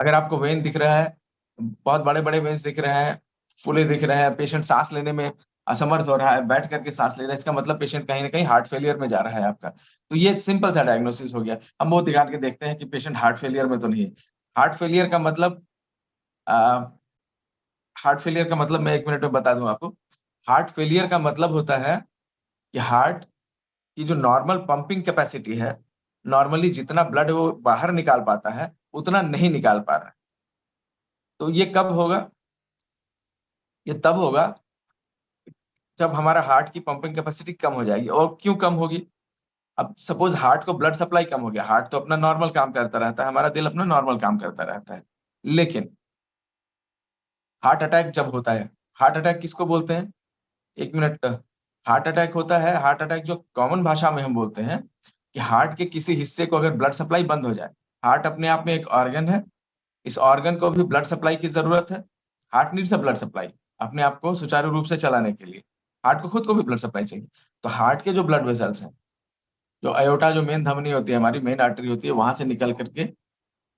अगर आपको वेन दिख रहा है, बहुत बड़े बड़े वेन्स दिख रहे हैं, फूले दिख रहे हैं, पेशेंट सांस लेने में असमर्थ हो रहा है, बैठ करके सांस ले रहा है, इसका मतलब पेशेंट कहीं ना कहीं हार्ट फेलियर में जा रहा है आपका। तो ये सिंपल सा डायग्नोसिस हो गया। हम वो दिखा के देखते हैं कि पेशेंट हार्ट फेलियर में तो नहीं है। हार्ट फेलियर का मतलब हार्ट फेलियर का मतलब मैं 1 मिनट में बता दूं आपको। हार्ट फेलियर का मतलब होता है कि हार्ट की जो नॉर्मल पंपिंग कैपेसिटी है, नॉर्मली जितना ब्लड वो बाहर निकाल पाता है उतना नहीं निकाल पा रहा है। तो ये कब होगा? ये तब होगा जब हमारा हार्ट की पंपिंग कैपेसिटी कम हो जाएगी। और क्यों कम होगी? अब सपोज हार्ट को ब्लड सप्लाई कम हो गया, हार्ट तो अपना नॉर्मल काम करता रहता है, हमारा दिल अपना नॉर्मल काम करता रहता है, लेकिन हार्ट अटैक जब होता है, हार्ट अटैक किसको बोलते हैं? 1 मिनट। हार्ट अटैक होता है, हार्ट अटैक जो कॉमन भाषा में हम बोलते हैं कि हार्ट के किसी हिस्से को अगर ब्लड सप्लाई बंद हो जाए। हार्ट अपने आप में एक ऑर्गन है, इस ऑर्गन को भी ब्लड सप्लाई की जरूरत है। Heart needs a blood supply अपने आप को सुचारू रूप से चलाने के लिए। हार्ट को खुद को भी ब्लड सप्लाई चाहिए। तो हार्ट के जो ब्लड वेसल्स हैं, जो अयोटा जो मेन धमनी होती है, हमारी मेन आर्टरी होती है, वहां से निकल करके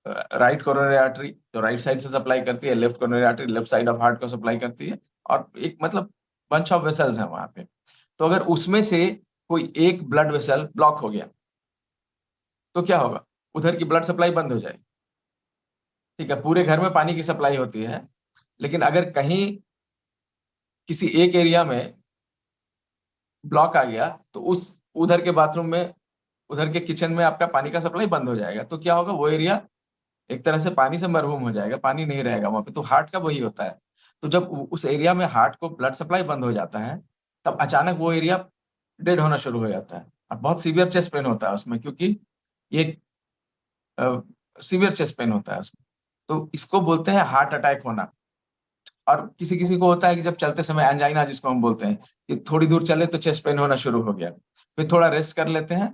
राइट कोरोनरी आर्टरी जो राइट साइड से सप्लाई करती है, left coronary artery left side of heart को सप्लाई करती है। और एक मतलब बंच ऑफ वेसल्स है वहां पे। तो अगर उसमें से कोई एक ब्लड वेसल ब्लॉक हो गया तो क्या होगा? उधर की ब्लड सप्लाई बंद हो जाएगी। ठीक है, पूरे घर में पानी की सप्लाई होती है, लेकिन अगर कहीं किसी एक एरिया में ब्लॉक आ गया तो उस उधर के बाथरूम में, उधर के किचन में आपका पानी का सप्लाई बंद हो जाएगा। तो क्या होगा? वो एरिया एक तरह से पानी से मरहूम हो जाएगा, पानी नहीं रहेगा वहां पे। तो हार्ट का वही होता है। तो जब उस एरिया में हार्ट को ब्लड सप्लाई बंद हो जाता है, तब अचानक वो एरिया डेड होना शुरू हो जाता है। और बहुत सीवियर चेस्ट पेन होता है उसमें, क्योंकि ये सीवियर चेस्ट पेन होता है उसमें। तो इसको बोलते हैं हार्ट अटैक होना। और किसी किसी को होता है कि जब चलते समय एंजाइना, जिसको हम बोलते हैं, कि थोड़ी दूर चले तो चेस्ट पेन होना शुरू हो गया, फिर थोड़ा रेस्ट कर लेते हैं,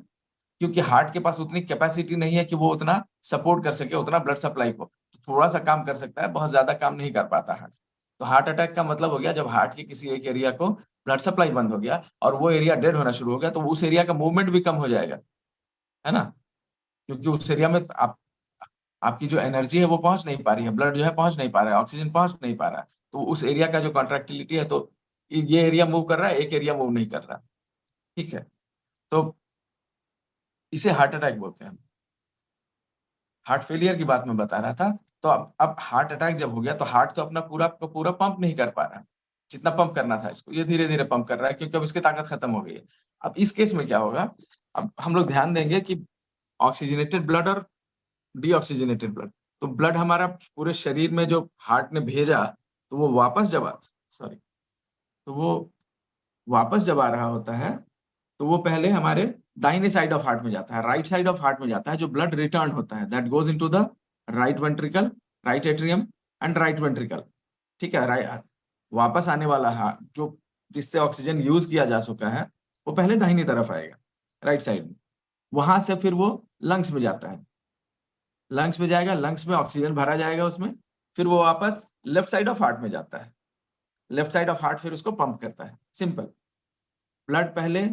क्योंकि हार्ट के पास उतनी कैपेसिटी नहीं है कि वो उतना सपोर्ट कर सके, उतना ब्लड सप्लाई को। थोड़ा सा काम कर सकता है, बहुत ज्यादा काम नहीं कर पाता हार्ट। तो हार्ट अटैक का मतलब हो गया जब हार्ट के किसी एक एरिया को ब्लड सप्लाई बंद हो गया और वो एरिया डेड होना शुरू हो गया, तो उस एरिया का मूवमेंट भी कम हो जाएगा, है ना? क्योंकि उस एरिया में आपकी जो एनर्जी है वो पहुंच नहीं पा रही है, ब्लड जो है पहुंच नहीं पा रहा है, ऑक्सीजन पहुंच नहीं पा रहा है। तो उस एरिया का जो कॉन्ट्रैक्टिलिटी है, तो ये एरिया मूव कर रहा है, एक एरिया मूव नहीं कर रहा। ठीक है, तो इसे हार्ट अटैक बोलते हैं। हार्ट फेलियर की बात मैं बता रहा था। तो अब हार्ट अटैक जब हो गया तो हार्ट तो अपना पूरा का पूरा पंप नहीं कर पा रहा है, जितना पंप करना था इसको, ये धीरे धीरे पंप कर रहा है, क्योंकि अब इसकी ताकत खत्म हो गई है। अब इस केस में क्या होगा? अब हम लोग ध्यान देंगे कि ऑक्सीजनेटेड ब्लड और डीऑक्सीजनेटेड ब्लड, तो ब्लड हमारा पूरे शरीर में जो हार्ट ने भेजा, तो वो वापस जब सॉरी तो वो वापस जब आ रहा होता है, तो वो पहले हमारे दाहिने साइड ऑफ हार्ट में जाता है, राइट साइड ऑफ हार्ट में जाता है। जो ब्लड रिटर्न होता है, that goes into the right ventricle, right atrium and right ventricle. ठीक है, राइट वापस आने वाला हार्ट जो जिससे ऑक्सीजन यूज किया जा चुका है, वो पहले दाहिनी तरफ आएगा, राइट साइड में। वहां से फिर वो लंग्स में जाता है, लंग्स में जाएगा, लंग्स में ऑक्सीजन भरा जाएगा उसमें, फिर वो वापस लेफ्ट साइड ऑफ हार्ट में जाता है, लेफ्ट साइड ऑफ हार्ट फिर उसको पंप करता है। सिंपल। ब्लड पहले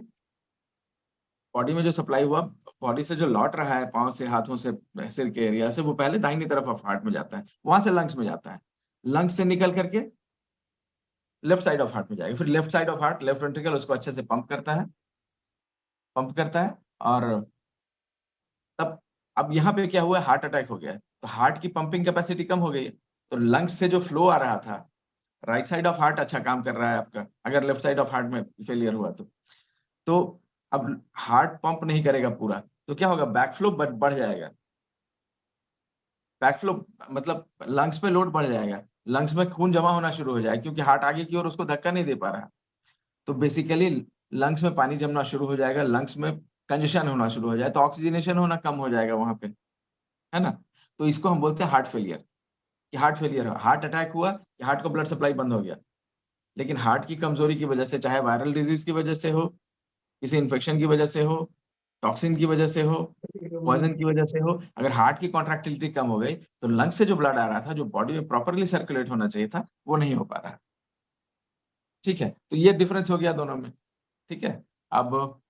बॉडी में जो सप्लाई हुआ, बॉडी से जो लौट रहा है, पांव से, हाथों से, सिर के एरिया से, वो पहले दाहिनी तरफ ऑफ हार्ट में जाता है, वहां से लंग्स में जाता है, लंग्स से निकल करके लेफ्ट साइड ऑफ हार्ट में जाएगा, फिर left side of heart, left ventricle उसको अच्छे से पंप करता है, पंप करता है। और तब अब यहाँ पे क्या हुआ? हार्ट अटैक हो गया है, तो हार्ट की पंपिंग कैपेसिटी कम हो गई है। तो लंग्स से जो फ्लो आ रहा था, राइट साइड ऑफ हार्ट अच्छा काम कर रहा है आपका, अगर लेफ्ट साइड ऑफ हार्ट में फेलियर हुआ तो अब हार्ट पंप नहीं करेगा पूरा, तो क्या होगा? बैकफ्लो बढ़ जाएगा। बैकफ्लो मतलब लंग्स पे लोड बढ़ जाएगा, लंग्स में खून जमा होना शुरू हो जाएगा, क्योंकि हार्ट आगे की ओर उसको धक्का नहीं दे पा रहा। तो बेसिकली लंग्स में पानी जमना शुरू हो जाएगा, लंग्स में कंजेशन होना शुरू हो जाए, तो ऑक्सीजनेशन होना कम हो जाएगा वहां पे, है ना? तो इसको हम बोलते हैं हार्ट फेलियर। कि हार्ट फेलियर, हार्ट अटैक हुआ कि हार्ट को ब्लड सप्लाई बंद हो गया। लेकिन हार्ट की कमजोरी की वजह से, चाहे वायरल डिजीज की वजह से हो, किसी इन्फेक्शन की वजह से हो, टॉक्सिन की वजह से हो, पॉइजन की वजह से हो, अगर हार्ट की कॉन्ट्रैक्टिलिटी कम हो गई, तो लंग से जो ब्लड आ रहा था, जो बॉडी में प्रॉपरली सर्कुलेट होना चाहिए था, वो नहीं हो पा रहा है। ठीक है, तो ये डिफरेंस हो गया दोनों में। ठीक है, अब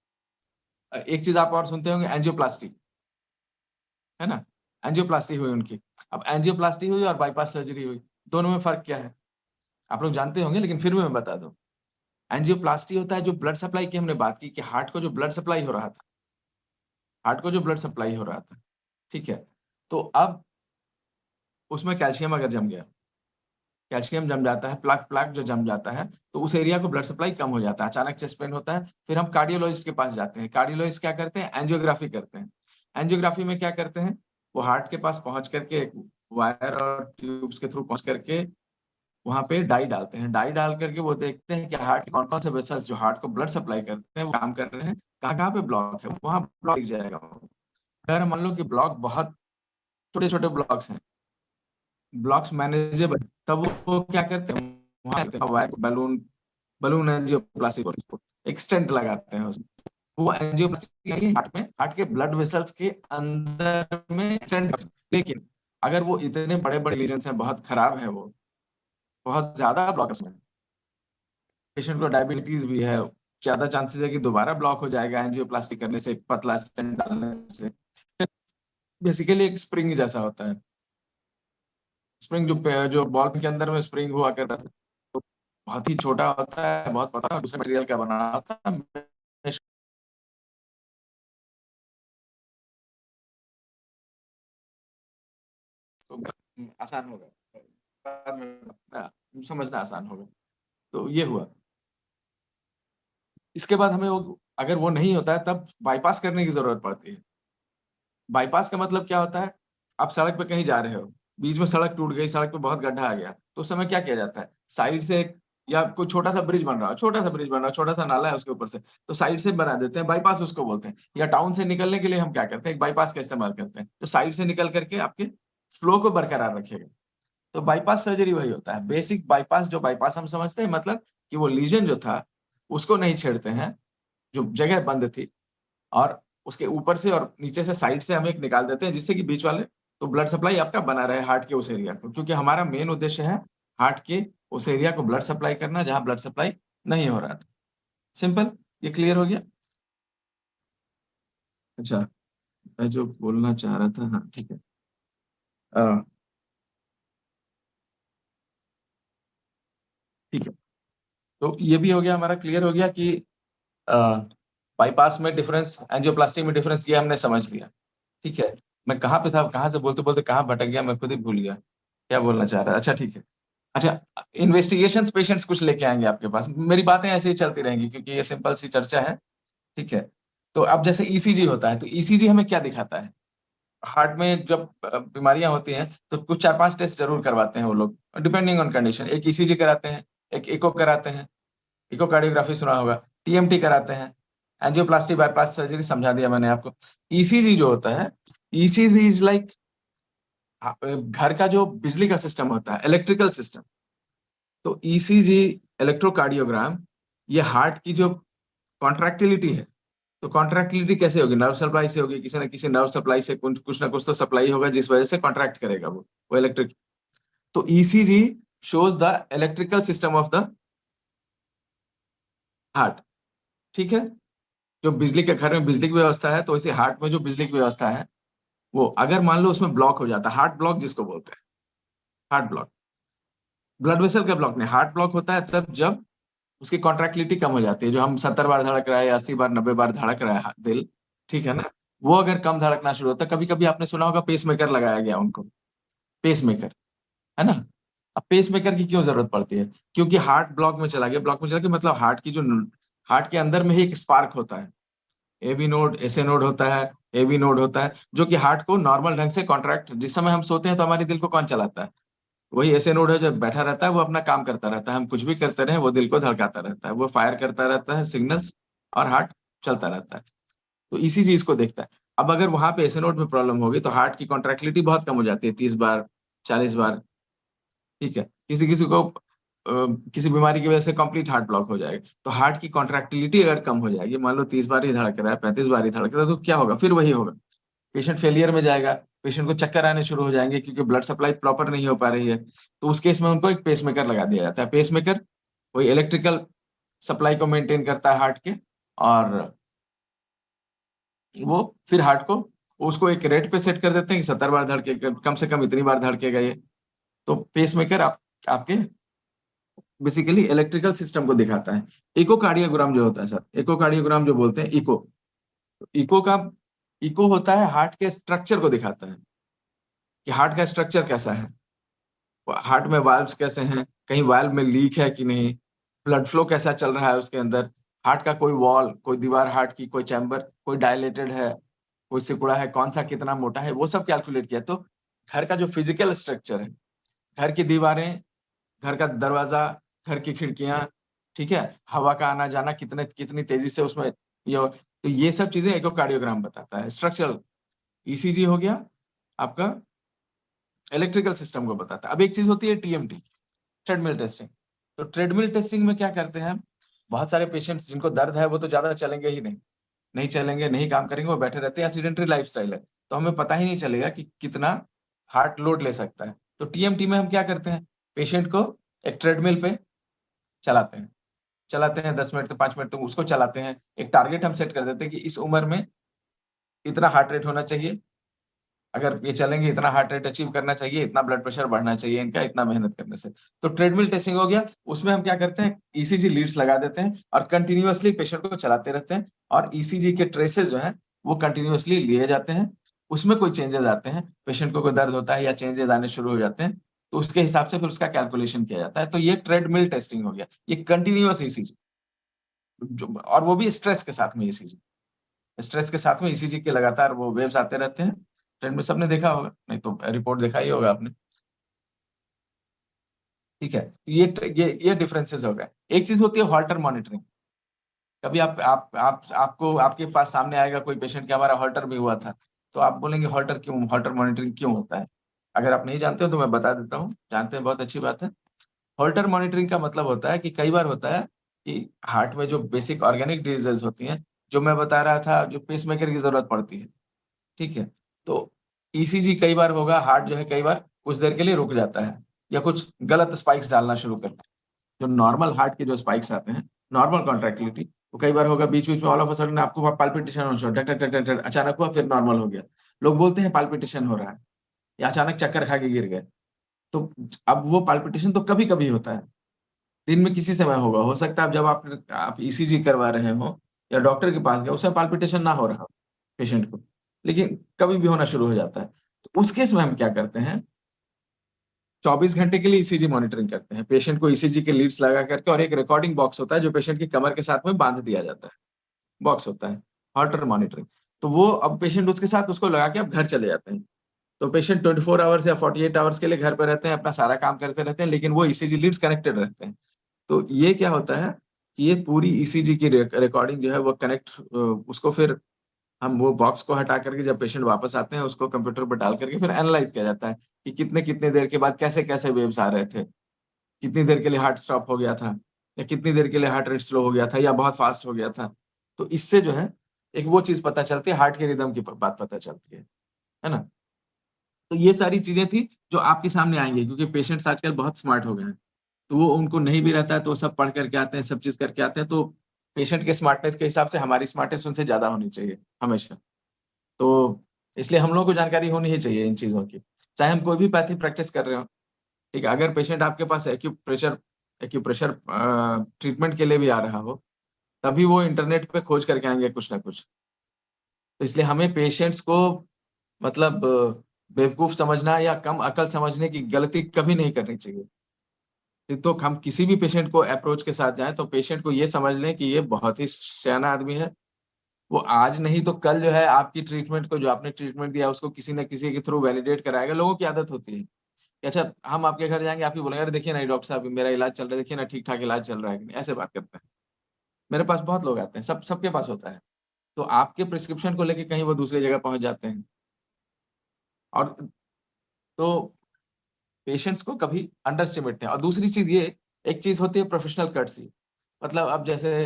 एक चीज आप और सुनते होंगे, एंजियोप्लास्टी, है ना? एंजियोप्लास्टी हुई उनकी। अब एंजियोप्लास्टी हुई और बाईपास सर्जरी हुई, दोनों में फर्क क्या है? आप लोग जानते होंगे, लेकिन फिर भी मैं बता दूं। एंजियोप्लास्टी होता है जो ब्लड सप्लाई की हमने बात की कि हार्ट को जो ब्लड सप्लाई हो रहा था, हार्ट को जो ब्लड सप्लाई हो रहा था, ठीक है? तो अब उसमें कैल्शियम अगर जम गया, कैल्शियम जम जाता है, प्लाक प्लाक जो जम जाता है, तो उस एरिया को ब्लड सप्लाई कम हो जाता है, अचानक चेस्ट पेन होता है, फिर हम कार्डियोलॉजिस्ट के पास जाते हैं। कार्डियोलॉजिस्ट क्या करते हैं? एंजियोग्राफी करते हैं। एंजियोग्राफी में क्या करते हैं? वो हार्ट के पास पहुंच करके एक वायर और ट्यूब्स के थ्रू पहुंच करके वहां पे डाई डालते हैं। डाई डाल करके वो देखते हैं कि हार्ट के कौन-कौन से वेसल्स जो हार्ट को ब्लड सप्लाई करते हैं वो काम कर रहे हैं, कहाँ-कहाँ पे ब्लॉक है, वहाँ ब्लॉक दिख जाएगा। अगर मान लो कि ब्लॉक बहुत छोटे-छोटे ब्लॉक्स हैं, ब्लॉक्स मैनेजेबल, तब वो क्या करते हैं? वहाँ बलून बलून एंजियोप्लास्टी बोलते हैं, एक स्टेंट लगाते हैं उसमें। वो एंजियोप्लास्टी यानी हार्ट में, हार्ट के ब्लड वेसल्स के अंदर में स्टेंट। लेकिन अगर वो इतने बड़े-बड़े लीजन्स हैं, बहुत खराब है वो, बहुत ज्यादा ब्लॉक है उसमें, पेशेंट को डायबिटीज भी है, ज्यादा चांसेस है कि दोबारा ब्लॉक हो जाएगा एंजियोप्लास्टी करने से, पतला स्टेंट डालने से। बेसिकली एक स्प्रिंग जैसा होता है, स्प्रिंग जो बॉल के अंदर में स्प्रिंग हुआ करता था, तो बहुत ही छोटा होता है, बहुत पतला, दूसरे मटेरियल का बना होता है। तो आसान होगा, बाद में समझना आसान होगा। तो ये हुआ। इसके बाद हमें अगर वो नहीं होता है तब बाईपास करने की जरूरत पड़ती है। बाईपास का मतलब क्या होता है? आप सड़क पे कहीं जा रहे हो, बीच में सड़क टूट गई, सड़क पे बहुत गड्ढा आ गया, तो उस समय क्या किया जाता है? साइड से या कोई छोटा सा ब्रिज बन रहा है, छोटा सा ब्रिज बन रहा है, छोटा सा नाला है उसके ऊपर से, तो साइड से बना देते हैं, बाईपास उसको बोलते हैं। या टाउन से निकलने के लिए हम क्या करते हैं? एक बाईपास का इस्तेमाल करते हैं, तो साइड से निकल करके आपके फ्लो को बरकरार रखेगा। तो बाईपास सर्जरी वही होता है। बेसिक बाईपास, जो बाईपास हम समझते हैं, मतलब कि वो लीजन जो था उसको नहीं छेड़ते हैं, जो जगह बंद थी, और उसके ऊपर से और नीचे से साइड से हम एक निकाल देते हैं, जिससे कि बीच वाले तो ब्लड सप्लाई आपका बना रहे हार्ट के उस एरिया को, क्योंकि हमारा मेन उद्देश्य है हार्ट के उस एरिया को ब्लड सप्लाई करना जहां ब्लड सप्लाई नहीं हो रहा था। सिंपल। ये क्लियर हो गया? अच्छा, मैं जो बोलना चाह रहा था, हाँ ठीक है। अ, ठीक है, तो ये भी हो गया हमारा, क्लियर हो गया कि बाईपास में डिफरेंस, एंजियोप्लास्टी में डिफरेंस, ये हमने समझ लिया। ठीक है। मैं कहाँ पे था, कहाँ से बोलते बोलते कहाँ भटक गया, मैं खुद ही भूल गया क्या बोलना चाह रहा है। अच्छा ठीक है। अच्छा, इन्वेस्टिगेशंस पेशेंट्स कुछ लेके आएंगे आपके पास, मेरी बातें ऐसे ही चलती रहेंगी क्योंकि ये सिंपल सी चर्चा है। ठीक है। तो अब जैसे ईसीजी होता है, तो ईसीजी हमें क्या दिखाता है? हार्ट में जब बीमारियां होती हैं तो कुछ 4-5 टेस्ट जरूर करवाते हैं वो लोग, डिपेंडिंग ऑन कंडीशन। एक ईसीजी कराते हैं, एक इको कराते हैं, इकोकार्डियोग्राफी सुना होगा, टीएमटी कराते हैं, एंजियोप्लास्टी बाईपास सर्जरी समझा दिया मैंने आपको। ईसीजी जो होता है, ईसीजी इज लाइक घर का जो बिजली का सिस्टम होता है, इलेक्ट्रिकल सिस्टम। तो ईसीजी, इलेक्ट्रोकार्डियोग्राम, ये हार्ट की जो कॉन्ट्रैक्टिलिटी है, तो कॉन्ट्रैक्टिलिटी कैसे होगी? नर्व सप्लाई से होगी, किसी ना किसी नर्व सप्लाई से कुछ ना कुछ तो सप्लाई होगा जिस वजह से कॉन्ट्रैक्ट करेगा वो इलेक्ट्रिक। तो ECG shows the electrical system of the heart. ठीक है। जो बिजली के घर में बिजली की व्यवस्था है, तो वैसे हार्ट में जो बिजली की व्यवस्था है, वो अगर मान लो उसमें ब्लॉक हो जाता है, हार्ट ब्लॉक जिसको बोलते हैं, हार्ट ब्लॉक, ब्लड वेसल का ब्लॉक नहीं, हार्ट ब्लॉक होता है तब जब उसकी कॉन्ट्रैक्टिलिटी कम हो जाती है। जो हम 70 बार धड़क रहा है, 80 बार, 90 बार धड़क रहा है दिल, ठीक है ना, वो अगर कम धड़कना शुरू होता है, कभी कभी आपने सुना होगा पेस मेकर लगाया गया उनको, पेस मेकर, है ना। अब पेस मेकर की क्यों जरूरत पड़ती है? क्योंकि हार्ट ब्लॉक में चला गया, ब्लॉक में चला गया मतलब हार्ट की जो, हार्ट के अंदर में ही एक स्पार्क होता है, एबी नोड, एसए नोड होता है, एबी नोड होता है, जो कि हार्ट को नॉर्मल ढंग से कॉन्ट्रैक्ट, जिस समय हम सोते हैं तो हमारे दिल को कौन चलाता है? वही एसए नोड है, जो बैठा रहता है, वो अपना काम करता रहता है, हम कुछ भी करते रहे वो दिल को धड़काता रहता है, वो फायर करता रहता है सिग्नल्स, और हार्ट चलता रहता है। तो इसी चीज को देखता है। अब अगर वहां पे एसए नोड में प्रॉब्लम होगी तो हार्ट की कॉन्ट्रैक्टिलिटी बहुत कम हो जाती है, 30 बार, 40 बार। ठीक है। किसी किसी को किसी बीमारी की वजह से कंप्लीट हार्ट ब्लॉक हो जाएगा, तो हार्ट की कॉन्ट्रैक्टिलिटी अगर कम हो जाएगी, मान लो 30 बार ही धड़क रहा है, 35 बार ही धड़क रहा है, तो क्या होगा? फिर वही होगा, पेशेंट फेलियर में जाएगा, पेशेंट को चक्कर आने शुरू हो जाएंगे क्योंकि ब्लड सप्लाई प्रॉपर नहीं हो पा रही है। तो उस केस में उनको एक पेसमेकर लगा दिया जाता है। पेसमेकर वही इलेक्ट्रिकल सप्लाई को मेंटेन करता है हार्ट के, और वो फिर हार्ट को उसको एक रेट पे सेट कर देते हैं कि 70 बार धड़केगा, कम से कम इतनी बार धड़केगा ये। तो पेसमेकर आपके बेसिकली इलेक्ट्रिकल सिस्टम को दिखाता है। इकोकार्डियोग्राम जो होता है सर, इकोकार्डियोग्राम जो बोलते हैं, इको होता है हार्ट के स्ट्रक्चर को दिखाता है कि हार्ट का स्ट्रक्चर कैसा है, हार्ट में वाल्व्स कैसे हैं, कहीं वाल्व में लीक है कि नहीं, ब्लड फ्लो कैसा चल रहा है उसके अंदर, हार्ट का कोई वॉल, कोई दीवार हार्ट की, कोई चैम्बर, कोई डायलेटेड है, कोई सिकुड़ा है, कौन सा कितना मोटा है, वो सब कैलकुलेट किया। तो घर का जो फिजिकल स्ट्रक्चर है, घर की दीवारें, घर का दरवाजा, घर की खिड़कियां, ठीक है, हवा का आना जाना कितनी तेजी से उसमें तो ये सब चीजें इकोकार्डियोग्राम बताता है। स्ट्रक्चरल ईसीजी हो गया आपका, इलेक्ट्रिकल सिस्टम को बताता है। अब एक चीज होती है टीएमटी, ट्रेडमिल टेस्टिंग। तो ट्रेडमिल टेस्टिंग में क्या करते हैं, बहुत सारे पेशेंट्स जिनको दर्द है वो तो ज्यादा चलेंगे ही नहीं, नहीं चलेंगे, नहीं काम करेंगे, वो बैठे रहते हैं, एसिडेंटरी लाइफस्टाइल है, तो हमें पता ही नहीं चलेगा कि कितना हार्ट लोड ले सकता है। तो टीएमटी में हम क्या करते हैं, पेशेंट को एक ट्रेडमिल पे चलाते हैं 10 मिनट से 5 मिनट तक उसको चलाते हैं। एक टारगेट हम सेट कर देते हैं कि इस उम्र में इतना हार्ट रेट होना चाहिए, अगर ये चलेंगे इतना हार्ट रेट अचीव करना चाहिए, इतना ब्लड प्रेशर बढ़ना चाहिए इनका, इतना मेहनत करने से। तो ट्रेडमिल टेस्टिंग हो गया। उसमें हम क्या करते हैं, ईसीजी लीड्स लगा देते हैं और कंटिन्यूअसली पेशेंट को चलाते रहते हैं, और ईसीजी के ट्रेसेस जो है वो कंटिन्यूअसली लिए जाते हैं। उसमें कोई चेंजेस आते हैं, पेशेंट को कोई दर्द होता है या चेंजेस आने शुरू हो जाते हैं, तो उसके हिसाब से फिर उसका कैलकुलेशन किया जाता है। तो ये ट्रेडमिल टेस्टिंग हो गया, ये कंटिन्यूअस ईसीजी, और वो भी स्ट्रेस के साथ में ईसीजी, स्ट्रेस के साथ में ईसीजी के लगातार वो वेव्स आते रहते हैं। ट्रेंड में सबने देखा होगा, नहीं तो रिपोर्ट देखा ही होगा आपने, ठीक है। तो ये डिफरेंसेस हो गए। एक चीज होती है हॉल्टर मॉनिटरिंग। कभी आपको आपके पास सामने आएगा कोई पेशेंट कि हमारा हॉल्टर भी हुआ था, तो आप बोलेंगे हॉल्टर क्यों, हॉल्टर मॉनिटरिंग क्यों होता है। अगर आप नहीं जानते हो तो मैं बता देता हूँ, जानते हैं बहुत अच्छी बात है। हॉल्टर मॉनिटरिंग का मतलब होता है कि कई बार होता है कि हार्ट में जो बेसिक ऑर्गेनिक डिजीजेज होती हैं, जो मैं बता रहा था, जो पेसमेकर की जरूरत पड़ती है, ठीक है, तो ईसीजी कई बार होगा, हार्ट जो है कई बार कुछ देर के लिए रुक जाता है या कुछ गलत स्पाइक्स डालना शुरू करता है। जो नॉर्मल हार्ट के जो स्पाइक्स आते हैं, नॉर्मल कॉन्ट्रैक्टिलिटी, तो कई बार होगा बीच बीच में ऑल ऑफ अ सडन आपको पाल्पिटेशन होना शुरू, टक टक टक टक टक, अचानक हुआ फिर नॉर्मल हो गया। लोग बोलते हैं पाल्पिटेशन हो रहा है, या अचानक चक्कर खा के गिर गए। तो अब वो पाल्पिटेशन तो कभी कभी होता है, दिन में किसी समय होगा, हो सकता है अब जब आप ईसीजी करवा रहे हो या डॉक्टर के पास गए उस समय पाल्पिटेशन ना हो रहा हो पेशेंट को, लेकिन कभी भी होना शुरू हो जाता है। तो उस केस में हम क्या करते हैं, 24 घंटे के लिए ईसीजी मॉनिटरिंग करते हैं। पेशेंट को ईसीजी के लीड्स लगा करके, और एक रिकॉर्डिंग बॉक्स होता है जो पेशेंट की कमर के साथ में बांध दिया जाता है, बॉक्स होता है हॉल्टर मॉनिटरिंग। तो वो अब पेशेंट उसके साथ उसको लगा के अब घर चले जाते हैं। तो पेशेंट 24 आवर्स या 48 आवर्स के लिए घर पे रहते हैं, अपना सारा काम करते रहते हैं, लेकिन वो ईसीजी लीड्स कनेक्टेड रहते हैं। तो ये क्या होता है कि ये पूरी ईसीजी की रिकॉर्डिंग जो है वो कनेक्ट, उसको फिर हम वो बॉक्स को हटा करके जब पेशेंट वापस आते हैं उसको कंप्यूटर पर डाल करके फिर एनालाइज किया जाता है कि कितने कितने देर के बाद कैसे कैसे वेव्स आ रहे थे, कितनी देर के लिए हार्ट स्टॉप हो गया था, या कितनी देर के लिए हार्ट रेट स्लो हो गया था या बहुत फास्ट हो गया था। तो इससे जो है एक वो चीज पता चलती है, हार्ट के रिदम की बात पता चलती है ना। तो ये सारी चीजें थी जो आपके सामने आएंगी, क्योंकि पेशेंट्स आजकल बहुत स्मार्ट हो गए हैं, तो वो उनको नहीं भी रहता है तो वो सब पढ़ करके आते हैं, सब चीज करके आते हैं। तो पेशेंट के स्मार्टनेस के हिसाब से हमारी स्मार्टनेस उनसे ज्यादा होनी चाहिए हमेशा। तो इसलिए हम लोगों को जानकारी होनी ही चाहिए इन चीजों की, चाहे हम कोई भी पैथी प्रैक्टिस कर रहे हो, ठीक है। अगर पेशेंट आपके पास एक्यूप्रेशर ट्रीटमेंट के लिए भी आ रहा हो, तभी वो इंटरनेट पे खोज करके आएंगे कुछ ना कुछ। तो इसलिए हमें पेशेंट्स को मतलब बेवकूफ समझना या कम अकल समझने की गलती कभी नहीं करनी चाहिए। तो हम किसी भी पेशेंट को अप्रोच के साथ जाएं तो पेशेंट को ये समझ लें कि ये बहुत ही सयाना आदमी है। वो आज नहीं तो कल जो है आपकी ट्रीटमेंट को, जो आपने ट्रीटमेंट दिया उसको किसी न किसी के थ्रू वैलिडेट कराएगा। लोगों की आदत होती है कि अच्छा हम आपके घर जाएंगे, आप ही बोलेंगे अरे देखिए ना डॉक्टर साहब मेरा इलाज चल रहा है, देखिए ना ठीक ठाक इलाज चल रहा है कि नहीं, ऐसे बात करते हैं। मेरे पास बहुत लोग आते हैं, सबके पास होता है। तो आपके प्रिस्क्रिप्शन को लेके कहीं वो दूसरी जगह पहुंच जाते हैं। और तो पेशेंट्स को कभी अंडर एस्टिमेट नहीं। और दूसरी चीज ये, एक चीज होती है प्रोफेशनल कर्टसी, मतलब अब जैसे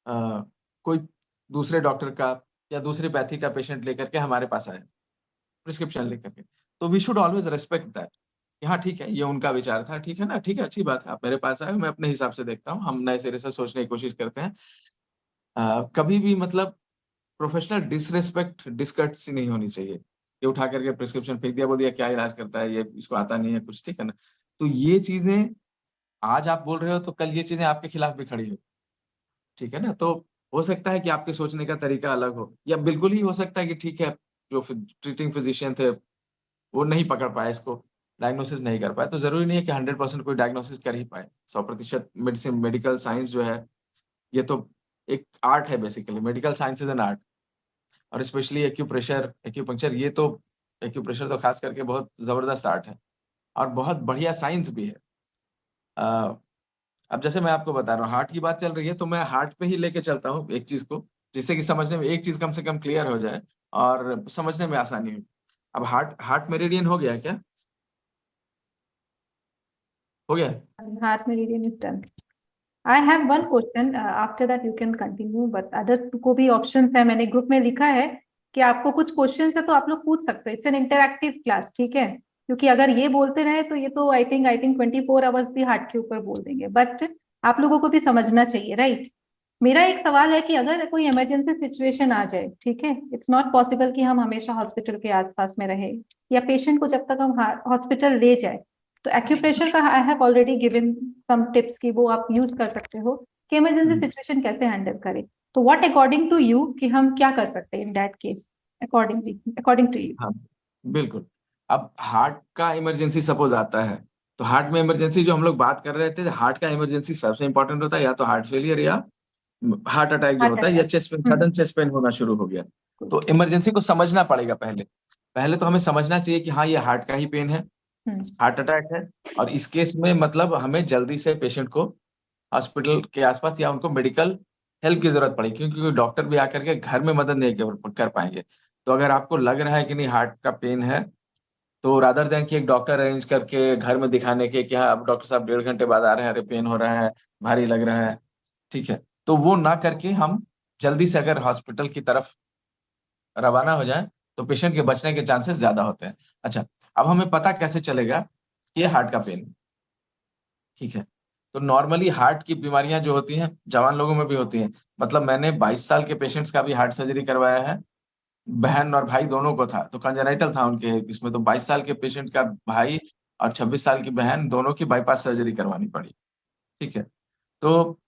अ, कोई दूसरे डॉक्टर का या दूसरी पैथी का पेशेंट लेकर के हमारे पास आए प्रिस्क्रिप्शन लेकर के, तो we should always respect that कि हाँ ठीक है ये उनका विचार था, ठीक है ना, ठीक है, अच्छी बात है, आप मेरे पास आए, मैं अपने हिसाब से देखता हूँ, हम नए सिरे से सोचने की कोशिश करते हैं। कभी भी मतलब प्रोफेशनल डिसरिस्पेक्ट, डिस्कर्टसी नहीं होनी चाहिए। ये उठा करके प्रिस्क्रिप्शन फेंक दिया, बोल दिया क्या इलाज करता है ये, इसको आता नहीं है कुछ, ठीक है ना? तो ये चीजें आज आप बोल रहे हो तो कल ये चीजें आपके खिलाफ भी खड़ी हो, ठीक है ना? तो हो सकता है कि आपके सोचने का तरीका अलग हो, या बिल्कुल ही हो सकता है कि ठीक है, जो ट्रीटिंग फिजिशियन थे वो नहीं पकड़ पाए इसको, डायग्नोसिस नहीं कर पाए। तो जरूरी नहीं है कि 100% कोई डायग्नोसिस कर ही पाए। 100% मेडिसिन, मेडिकल साइंस जो है, ये तो एक आर्ट है basically. Medical science is an art. और स्पेशली एक्यूप्रेशर, एक्यूपंक्चर, ये तो एक्यूप्रेशर तो खास करके बहुत जबरदस्त आर्ट है और बहुत बढ़िया साइंस भी है। अ, अब जैसे मैं आपको बता रहा हूँ, हार्ट की बात चल रही है तो मैं हार्ट पे ही लेके चलता हूँ एक चीज को, जिससे कि समझने में एक चीज कम से कम क्लियर हो जाए और समझने में आसानी हो। अब हार्ट हार्ट मेरिडियन हो गया क्या? हो गया? Heart meridian is done. I have one question. After that you can continue. But others को भी options है, मैंने ग्रुप में लिखा है कि आपको कुछ क्वेश्चन है तो आप लोग पूछ सकते हैं। इट्स एन इंटरैक्टिव क्लास, ठीक है? क्योंकि अगर ये बोलते रहे तो ये तो आई थिंक 24 आवर्स भी हार्ट के ऊपर बोल देंगे। बट आप लोगों को भी समझना चाहिए, राइट? मेरा एक सवाल है कि अगर कोई इमरजेंसी सिचुएशन आ जाए, ठीक है, इट्स नॉट पॉसिबल कि हम हमेशा हॉस्पिटल के आसपास में रहे, या पेशेंट को जब तक हम हॉस्पिटल ले जाए, तो एक्यूप्रेशर का I have already given some tips की वो आप यूज कर सकते हो कि इमरजेंसी सिचुएशन कैसे हैंडल करें। तो व्हाट अकॉर्डिंग टू यू कि हम क्या कर सकते हैं in that case, according to you? हाँ, बिल्कुल। अब हार्ट का इमरजेंसी सपोज आता है, तो हार्ट में इमरजेंसी जो हम लोग बात कर रहे थे, हार्ट का इमरजेंसी सबसे इंपॉर्टेंट होता है या तो हार्ट फेलियर या हार्ट अटैक जो हार्ट होता है, या attack. Chest pain, sudden chest pain होना शुरू हो गया। गुड। तो इमरजेंसी को समझना पड़ेगा पहले। पहले तो हमें समझना चाहिए कि हाँ, ये हार्ट का ही पेन है, हार्ट अटैक है, और इस केस में मतलब हमें जल्दी से पेशेंट को हॉस्पिटल के आसपास या उनको मेडिकल हेल्प की जरूरत पड़ेगी, क्योंकि डॉक्टर भी आकर के घर में मदद नहीं कर पाएंगे। तो अगर आपको लग रहा है कि नहीं हार्ट का पेन है, तो रादर देन कि एक डॉक्टर अरेंज करके घर में दिखाने के कि हाँ अब डॉक्टर साहब 1.5 घंटे बाद आ रहे हैं, अरे पेन हो रहा है, भारी लग रहा है, ठीक है, तो वो ना करके हम जल्दी से अगर हॉस्पिटल की तरफ रवाना हो जाए तो पेशेंट के बचने के चांसेस ज्यादा होते हैं। अच्छा, अब हमें पता कैसे चलेगा कि ये हार्ट का पेन है, ठीक है? तो नॉर्मली हार्ट की बीमारियां जो होती हैं जवान लोगों में भी होती हैं। मतलब मैंने 22 साल के पेशेंट्स का भी हार्ट सर्जरी करवाया है, बहन और भाई दोनों को था, तो कंजेनाइटल था उनके इसमें। तो 22 साल के पेशेंट का भाई और 26 साल की बहन दोनों की बाईपास सर्जरी करवानी पड़ी, ठीक है? तो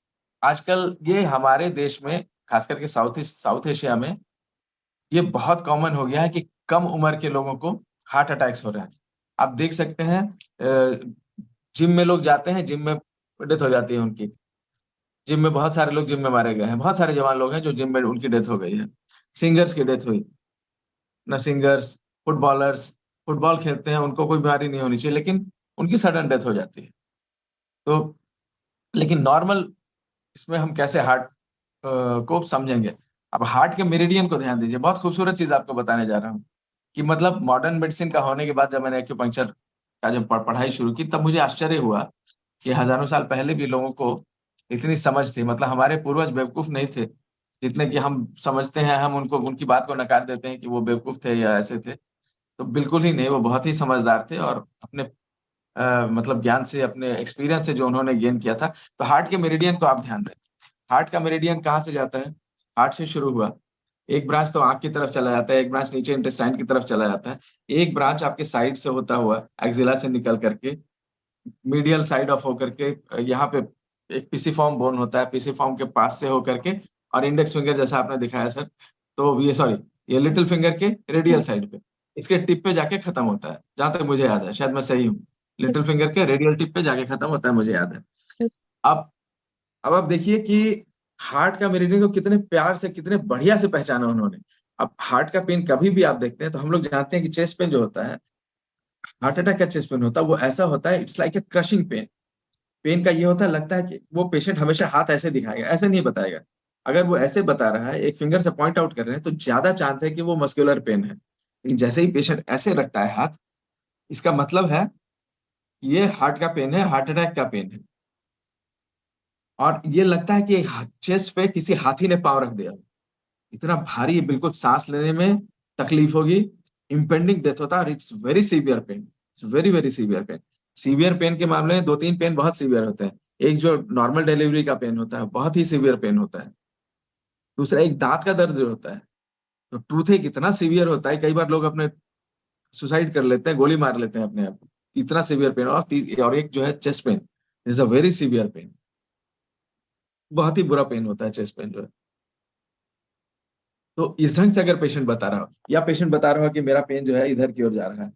आजकल ये हमारे देश में, खास करके साउथ एशिया में, ये बहुत कॉमन हो गया है कि कम उम्र के लोगों को हार्ट अटैक्स हो रहे हैं। आप देख सकते हैं, जिम में लोग जाते हैं, जिम में डेथ हो जाती है उनकी। जिम में बहुत सारे लोग जिम में मारे गए हैं, बहुत सारे जवान लोग हैं जो जिम में उनकी डेथ हो गई है। सिंगर्स की डेथ हुई ना, सिंगर्स, फुटबॉलर्स, फुटबॉल खेलते हैं, उनको कोई बीमारी नहीं होनी चाहिए, लेकिन उनकी सडन डेथ हो जाती है। तो लेकिन नॉर्मल इसमें हम कैसे हार्ट को समझेंगे? अब हार्ट के मेरिडियन को ध्यान दीजिए, बहुत खूबसूरत चीज आपको बताने जा रहा हूँ कि मतलब मॉडर्न मेडिसिन का होने के बाद जब मैंने एक्यूपंक्चर का जब पढ़ाई शुरू की, तब मुझे आश्चर्य हुआ कि हजारों साल पहले भी लोगों को इतनी समझ थी। मतलब हमारे पूर्वज बेवकूफ नहीं थे जितने कि हम समझते हैं। हम उनको, उनकी बात को नकार देते हैं कि वो बेवकूफ थे या ऐसे थे। तो बिल्कुल ही नहीं, वो बहुत ही समझदार थे और अपने मतलब ज्ञान से, अपने एक्सपीरियंस से जो उन्होंने गेन किया था। तो हार्ट के मेरिडियन को आप ध्यान दें। हार्ट का मेरिडियन कहाँ से जाता है? हार्ट से शुरू हुआ, एक ब्रांच तो आंख की तरफ चला जाता है, एक ब्रांच नीचे इंटेस्टाइन की तरफ चला जाता है, एक ब्रांच आपके साइड से होता हुआ एक्सिला से निकल करके मीडियल साइड ऑफ होकर के यहाँ पे एक पीसीफॉर्म बोन होता है, पीसीफॉर्म के पास से होकर के, और इंडेक्स फिंगर जैसा आपने दिखाया सर, तो ये सॉरी, ये लिटिल फिंगर के रेडियल साइड पे, इसके टिप पे जाके खत्म होता है, जहां तक मुझे याद है, शायद मैं सही हूँ। लिटिल फिंगर के रेडियल टिप पे जाके खत्म होता है, मुझे याद है। अब अब आप देखिए कि हार्ट का मेरिडियन को कितने प्यार से, कितने बढ़िया से पहचाना उन्होंने। अब हार्ट का पेन कभी भी आप देखते हैं तो हम लोग जानते हैं कि चेस्ट पेन जो होता है, हार्ट अटैक का चेस्ट पेन होता है, वो ऐसा होता है, it's like a crushing pain. Pain का ये होता है, लगता है कि वो पेशेंट हमेशा हाथ ऐसे दिखाएगा, ऐसे नहीं बताएगा। अगर वो ऐसे बता रहा है, एक फिंगर से पॉइंट आउट कर रहे हैं, तो ज्यादा चांस है कि वो मस्कुलर पेन है। लेकिन जैसे ही पेशेंट ऐसे रखता है हाथ, इसका मतलब है ये हार्ट का पेन है, हार्ट अटैक का पेन है। और ये लगता है कि चेस्ट पे किसी हाथी ने पांव रख दिया, इतना भारी, बिल्कुल सांस लेने में तकलीफ होगी, इम्पेंडिंग डेथ होता है, और it's very severe pain, it's very very severe pain. Severe pain के मामले में दो तीन पेन बहुत सीवियर होते हैं। एक जो नॉर्मल डिलीवरी का पेन होता है, बहुत ही सीवियर पेन होता है। दूसरा, एक दांत का दर्द जो होता है, तो टूथ इतना सीवियर होता है, कई बार लोग अपने सुसाइड कर लेते हैं, गोली मार लेते हैं अपने आप को, इतना सीवियर पेन। और एक जो है chest pain is a very severe pain, बहुत ही बुरा पेन होता है चेस्ट पेन जो है। तो इस ढंग से अगर पेशेंट बता रहा हो, या पेशेंट बता रहा हो कि मेरा पेन जो है इधर की ओर जा रहा है,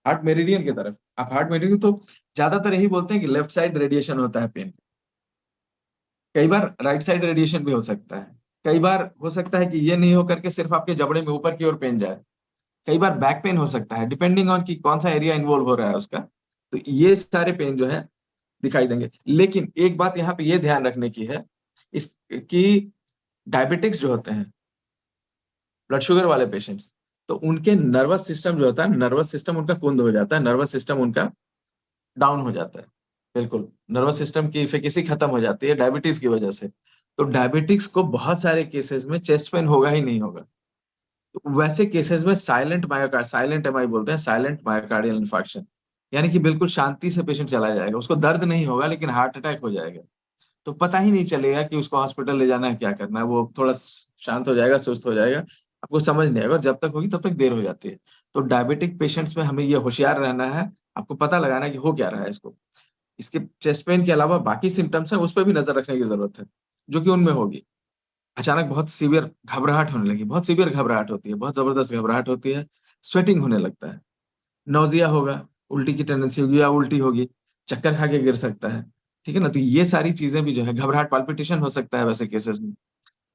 हार्ट मेरिडियन की तरफ, आप हार्ट मेरिडियन तो ज्यादातर यही बोलते हैं कि लेफ्ट साइड रेडिएशन होता है पेन, कई बार राइट साइड रेडिएशन भी हो सकता है, कई बार हो सकता है कि ये नहीं हो करके सिर्फ आपके जबड़े में ऊपर की ओर पेन जाए, कई बार बैक पेन हो सकता है, डिपेंडिंग ऑन कि कौन सा एरिया इन्वॉल्व हो रहा है उसका। तो ये सारे पेन जो है दिखाई देंगे। लेकिन एक बात यहाँ पे ये ध्यान रखने की है, इस कि डायबिटिक्स जो होते हैं, ब्लड शुगर वाले पेशेंट्स, तो उनके नर्वस सिस्टम जो होता है, नर्वस सिस्टम उनका कुंद हो जाता है, नर्वस सिस्टम उनका डाउन हो जाता है, बिल्कुल नर्वस सिस्टम की इफिकेसी खत्म हो जाती है डायबिटीज की वजह से। तो डायबिटिक्स को बहुत सारे केसेस में चेस्ट पेन होगा ही नहीं होगा। तो वैसे केसेस में साइलेंट मायोकार्ड, साइलेंट एमआई बोलते हैं, साइलेंट मायोकार्डियल इन्फार्क्शन, यानी कि बिल्कुल शांति से पेशेंट चला जाएगा, उसको दर्द नहीं होगा लेकिन हार्ट अटैक हो जाएगा। तो पता ही नहीं चलेगा कि उसको हॉस्पिटल ले जाना है, क्या करना है, वो थोड़ा शांत हो जाएगा, सुस्त हो जाएगा, आपको समझ नहीं आएगा, और जब तक होगी तब तक देर हो जाती है। तो डायबिटिक पेशेंट्स में हमें ये होशियार रहना है, आपको पता लगाना है कि हो क्या रहा है इसको। इसके चेस्ट पेन के अलावा बाकी सिम्टम्स है, उस पर भी नजर रखने की जरूरत है, जो कि उनमें होगी। अचानक बहुत सीवियर घबराहट होने लगी, बहुत सीवियर घबराहट होती है, बहुत जबरदस्त घबराहट होती है, स्वेटिंग होने लगता है, नौजिया होगा, उल्टी की टेंडेंसी होगी या उल्टी होगी, चक्कर खा के गिर सकता है, ठीक है ना। तो ये सारी चीजें भी जो है, घबराहट, पाल्पिटेशन हो सकता है वैसे केसेस में,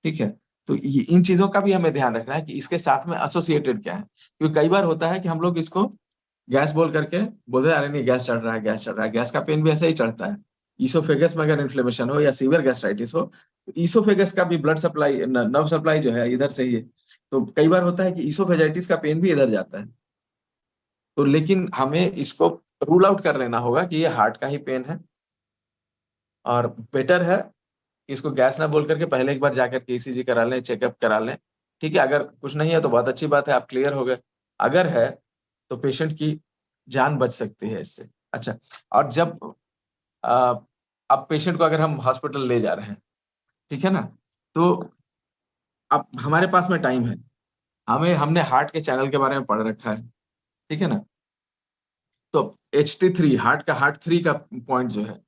ठीक है। तो इन चीजों का भी हमें ध्यान रखना है कि इसके साथ में एसोसिएटेड क्या है, क्योंकि कई बार होता है कि हम लोग इसको गैस बोल करके बोलते हैं, अरे नहीं गैस चढ़ रहा है, गैस चढ़ रहा है, गैस का पेन भी ऐसे ही चढ़ता है। ईसोफेगस में अगर इन्फ्लेमेशन हो या सीवियर गैस्ट्राइटिस हो, तो ईसोफेगस का भी ब्लड सप्लाई, नर्व सप्लाई जो है इधर से ही है। तो कई बार होता है कि ईसोफेजाइटिस का पेन भी इधर जाता है। तो लेकिन हमें इसको रूल आउट कर लेना होगा कि ये हार्ट का ही पेन है, और बेटर है कि इसको गैस ना बोल करके पहले एक बार जाकर के ईसीजी करा लें, चेकअप करा लें, ठीक है। अगर कुछ नहीं है तो बहुत अच्छी बात है, आप क्लियर हो गए। अगर है तो पेशेंट की जान बच सकती है इससे। अच्छा, और जब आ, अब पेशेंट को अगर हम हॉस्पिटल ले जा रहे हैं, ठीक है ना, तो अब हमारे पास में टाइम है, हमने हार्ट के चैनल के बारे में पढ़ रखा है, ठीक है ना। तो HT3 हार्ट 3 का पॉइंट जो है,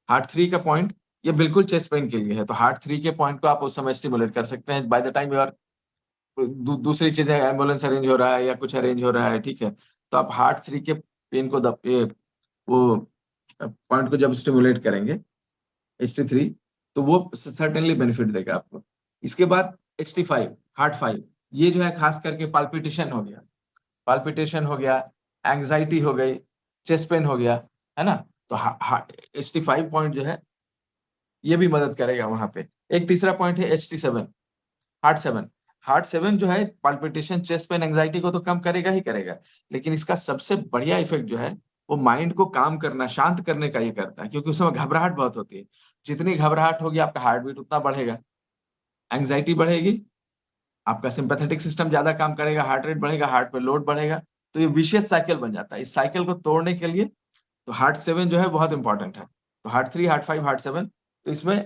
हार्ट 3 का पॉइंट ये बिल्कुल चेस्ट पेन के लिए है। तो हार्ट 3 के पॉइंट को आप उस समय स्टिमुलेट कर सकते हैं by the time you are दूसरी चीजें, एम्बुलेंस अरेंज हो रहा है या कुछ अरेंज हो रहा है, ठीक है। तो आप हार्ट 3 के पेन को वो पॉइंट को जब स्टिमुलेट करेंगे, HT3, तो वो सर्टेनली बेनिफिट देगा आपको। इसके बाद HT5, हार्ट 5, ये जो है खास करके पाल्पिटेशन हो गया, पाल्पिटेशन हो गया, एंग्जाइटी हो गई, चेस्ट पेन हो गया, है ना। तो HT5 पॉइंट जो है ये भी मदद करेगा वहां पे। एक तीसरा पॉइंट है HT7, हार्ट 7। हार्ट 7 जो है पाल्पिटेशन, चेस्ट पेन, एंग्जाइटी को तो कम करेगा ही करेगा, लेकिन इसका सबसे बढ़िया इफेक्ट जो है वो माइंड को काम करना, शांत करने का ये करता है, क्योंकि उसमें घबराहट बहुत होती है। जितनी घबराहट होगी आपका हार्ट बीट उतना बढ़ेगा, एंग्जाइटी बढ़ेगी, आपका सिंपैथेटिक सिस्टम ज्यादा काम करेगा, हार्ट रेट बढ़ेगा, हार्ट पे लोड बढ़ेगा। तो ये विशियस साइकिल बन जाता है। इस साइकिल को तोड़ने के लिए तो हार्ट 7 जो है बहुत इंपॉर्टेंट है। तो हार्ट 3, हार्ट 5, हार्ट 7, तो इसमें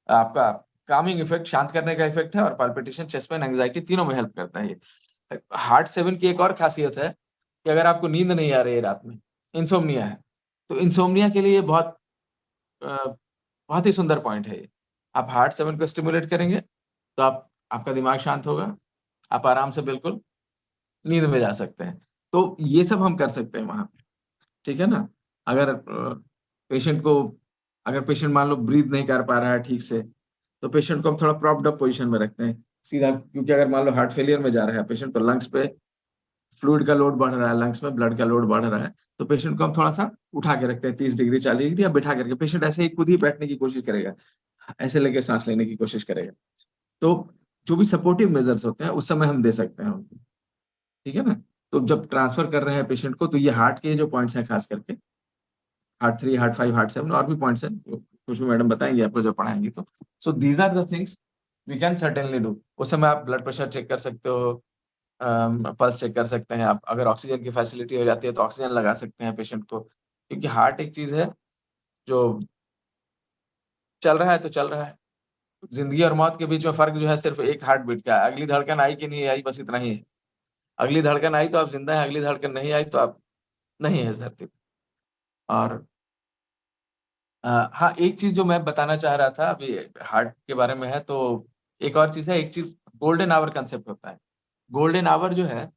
आपका कामिंग इफेक्ट, शांत करने का इफेक्ट है, और पाल्पिटेशन, चेस्ट पेन, एंग्जाइटी तीनों में हेल्प करता है ये। हार्ट 7 की एक और खासियत है कि अगर आपको नींद नहीं आ रही है रात में, इंसोम्निया है, तो इंसोम्निया के लिए बहुत ही सुंदर पॉइंट है ये। आप हार्ट 7 को स्टिमुलेट करेंगे तो आपका दिमाग शांत होगा, आप आराम से बिल्कुल नींद में जा सकते हैं। तो ये सब हम कर सकते हैं वहां पे, ठीक है ना। अगर पेशेंट को, अगर पेशेंट मान लो ब्रीथ नहीं कर पा रहा है ठीक से, तो पेशेंट को हम थोड़ा प्रॉप्ड अप पोजीशन में रखते हैं सीधा, क्योंकि अगर मान लो हार्ट फेलियर में जा रहा है पेशेंट, तो लंग्स पे फ्लूइड का लोड बढ़ रहा है, लंग्स में ब्लड का लोड बढ़ रहा है, तो पेशेंट को हम थोड़ा सा उठा के रखते हैं 30 डिग्री, 40 डिग्री, या बिठा करके, पेशेंट ऐसे ही खुद ही बैठने की कोशिश करेगा, ऐसे लेके सांस लेने की कोशिश करेगा। तो जो भी सपोर्टिव मेजर्स होते हैं उस समय हम दे सकते हैं उनको, ठीक है ना। तो जब ट्रांसफर कर रहे हैं पेशेंट को, तो ये हार्ट के जो पॉइंट्स हैं खास करके, हार्ट 3, हार्ट 5, हार्ट 7, और भी पॉइंट्स हैं खुशबू मैडम बताएंगे आपको जो पढ़ाएंगे। तो so these are the things we can certainly do. उस समय आप ब्लड प्रेशर चेक कर सकते हो, पल्स चेक कर सकते हैं आप, अगर ऑक्सीजन की फैसिलिटी हो जाती है तो ऑक्सीजन लगा सकते हैं पेशेंट को, क्योंकि हार्ट एक चीज है जो चल रहा है तो चल रहा है, जिंदगी और मौत के बीच में फर्क जो है सिर्फ एक हार्ट बीट का है। अगली धड़कन आई कि नहीं आई, बस इतना ही है। अगली धड़कन आई तो आप जिंदा हैं, अगली धड़कन नहीं आई तो आप नहीं है इस धरती पे। और हाँ, एक चीज जो मैं बताना चाह रहा था अभी हार्ट के बारे में है, तो एक और चीज है, एक चीज गोल्डन आवर कंसेप्ट होता है। गोल्डन आवर जो है,